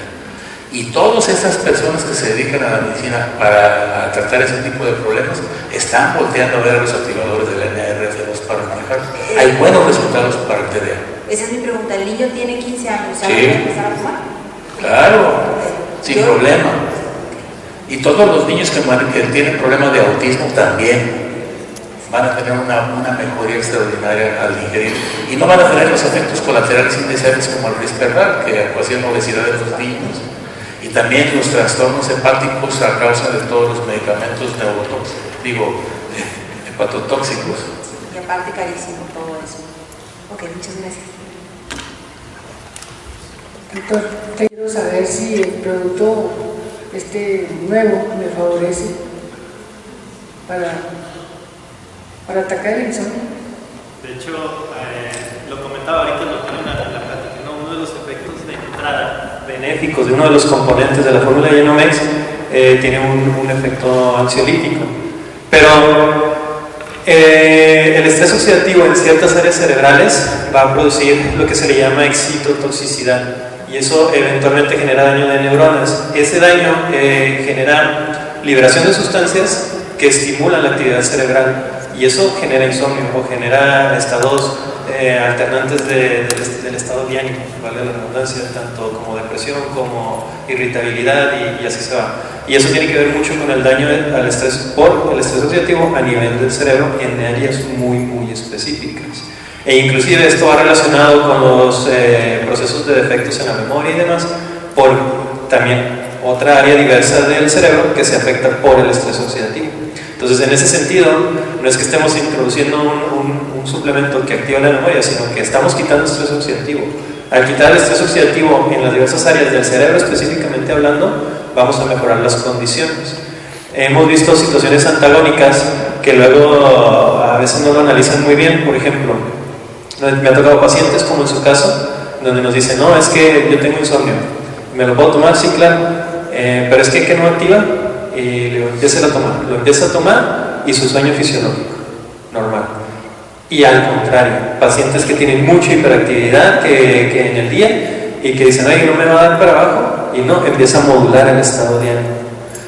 Y todas esas personas que se dedican a la medicina para tratar ese tipo de problemas están volteando a ver a los activadores del NRF2 para manejarlos. Hay buenos resultados para el TDA. Esa es mi pregunta. El niño tiene 15 años, ¿sabe sí. empezar a fumar? Claro, sin problema. Y todos los niños que tienen problemas de autismo también van a tener una mejoría extraordinaria al ingerir. Y no van a tener los efectos colaterales indeseables como el Risperidone, que ocasiona obesidad en los niños. Y también los trastornos hepáticos a causa de todos los medicamentos hepatotóxicos. Y aparte carísimo todo eso. Ok, muchas gracias. Doctor, quiero saber si el producto nuevo me favorece para atacar el insomnio. De hecho, lo comentaba ahorita el doctor en la plática, ¿no? Uno de los efectos de entrada benéficos de uno de los componentes de la fórmula Genomex tiene un efecto ansiolítico. Pero el estrés oxidativo en ciertas áreas cerebrales va a producir lo que se le llama excitotoxicidad. y eso eventualmente genera daño de neuronas. Ese daño genera liberación de sustancias que estimulan la actividad cerebral, y eso genera insomnio o genera estados alternantes del estado de ánimo, vale la redundancia, tanto como depresión como irritabilidad, y así se va. Y eso tiene que ver mucho con el daño al estrés por el estrés oxidativo a nivel del cerebro en áreas muy específicas. E inclusive esto va relacionado con los procesos de defectos en la memoria y demás, por también otra área diversa del cerebro que se afecta por el estrés oxidativo. Entonces, en ese sentido, no es que estemos introduciendo un suplemento que activa la memoria, sino que estamos quitando estrés oxidativo. Al quitar el estrés oxidativo en las diversas áreas del cerebro, específicamente hablando, vamos a mejorar las condiciones. Hemos visto situaciones antagónicas que luego a veces no lo analizan muy bien. Por ejemplo, me ha tocado pacientes, como en su caso, donde nos dicen, no, es que yo tengo insomnio, ¿me lo puedo tomar? Sí, claro, pero es que no activa. Y le digo, empieza a tomar y su sueño fisiológico, normal. Y al contrario, pacientes que tienen mucha hiperactividad que en el día y que dicen, ay, no me va a dar para abajo, y no, empieza a modular el estado de ánimo.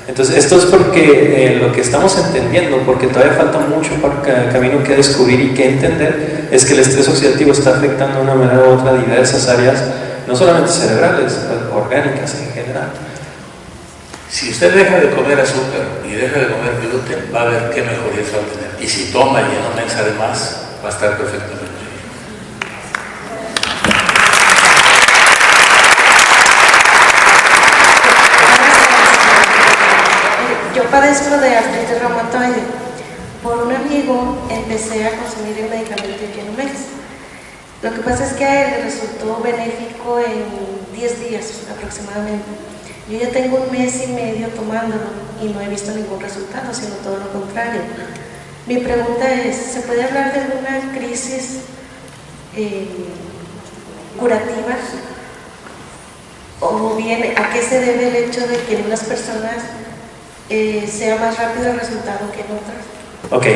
Entonces, esto es porque lo que estamos entendiendo, porque todavía falta mucho camino que descubrir y que entender, es que el estrés oxidativo está afectando de una manera u otra diversas áreas, no solamente cerebrales, pero orgánicas en general. Si usted deja de comer azúcar y deja de comer gluten, va a ver qué mejorías va a tener. Y si toma y no mensa de más, va a estar perfectamente bien. Yo padezco de artritis reumatoide. Por un amigo empecé a consumir el medicamento Genumex. Lo que pasa es que a él le resultó benéfico en 10 días aproximadamente. Yo ya tengo 1 mes y medio tomándolo y no he visto ningún resultado, sino todo lo contrario. Mi pregunta es, ¿se puede hablar de alguna crisis curativa? ¿O bien a qué se debe el hecho de que en unas personas sea más rápido el resultado que en otras? Ok,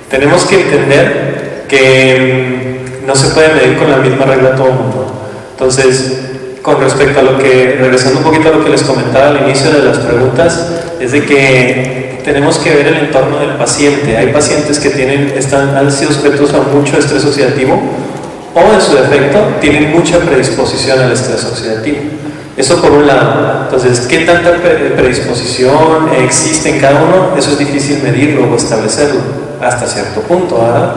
tenemos que entender que no se puede medir con la misma regla todo el mundo. Entonces, con respecto a lo que, regresando un poquito a lo que les comentaba al inicio de las preguntas, es de que tenemos que ver el entorno del paciente. Hay pacientes que han sido sujetos a mucho estrés oxidativo o en su defecto tienen mucha predisposición al estrés oxidativo. Eso por un lado. Entonces, ¿qué tanta predisposición existe en cada uno? Eso es difícil medirlo o establecerlo hasta cierto punto, ¿verdad?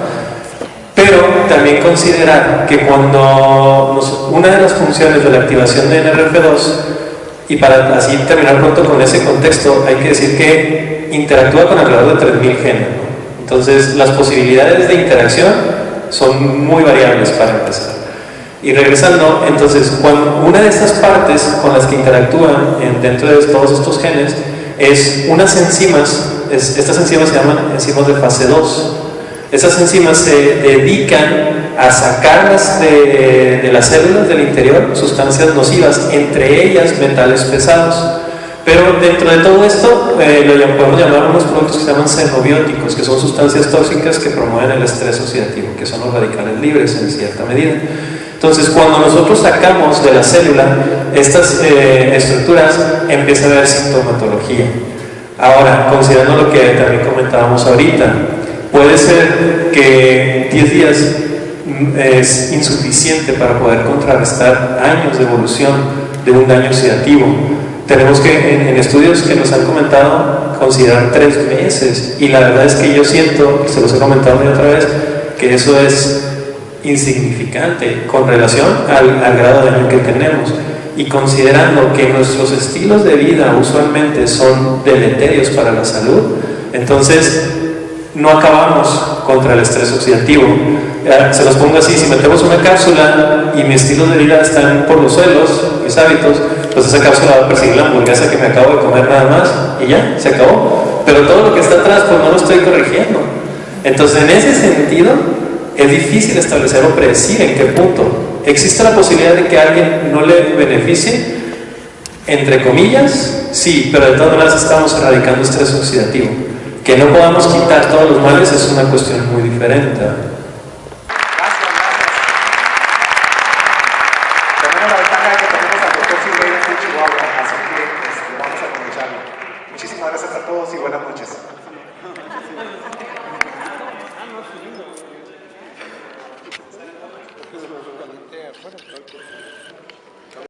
Pero también considerar que cuando una de las funciones de la activación de NRF2, y para así terminar pronto con ese contexto, hay que decir que interactúa con alrededor de 3.000 genes, ¿no? Entonces, las posibilidades de interacción son muy variables para empezar. Y regresando, entonces, una de estas partes con las que interactúan dentro de todos estos genes es unas enzimas. Estas enzimas se llaman enzimas de fase 2. Esas enzimas se dedican a sacarlas de las células del interior sustancias nocivas, entre ellas metales pesados. Pero dentro de todo esto lo podemos llamar unos productos que se llaman xenobióticos, que son sustancias tóxicas que promueven el estrés oxidativo, que son los radicales libres en cierta medida. Entonces, cuando nosotros sacamos de la célula estas estructuras, empieza a haber sintomatología. Ahora, considerando lo que también comentábamos ahorita, puede ser que 10 días es insuficiente para poder contrarrestar años de evolución de un daño oxidativo. Tenemos que, en estudios que nos han comentado, considerar 3 meses. Y la verdad es que yo siento, y se los he comentado otra vez, que eso es insignificante con relación al grado de daño que tenemos. Y considerando que nuestros estilos de vida usualmente son deleterios para la salud, entonces no acabamos contra el estrés oxidativo. Se los pongo así: si metemos una cápsula y mi estilo de vida están por los suelos, mis hábitos, pues esa cápsula va a perseguir la hamburguesa que me acabo de comer nada más y ya, se acabó. Pero todo lo que está atrás, pues no lo estoy corrigiendo. Entonces, en ese sentido, es difícil establecer o predecir en qué punto. ¿Existe la posibilidad de que a alguien no le beneficie? Entre comillas, sí, pero de todas maneras estamos erradicando estrés oxidativo. Que no podamos quitar todos los males es una cuestión muy diferente. Tenemos la ventaja de que tenemos a aplicarlo. Muchísimas gracias a todos y buenas noches.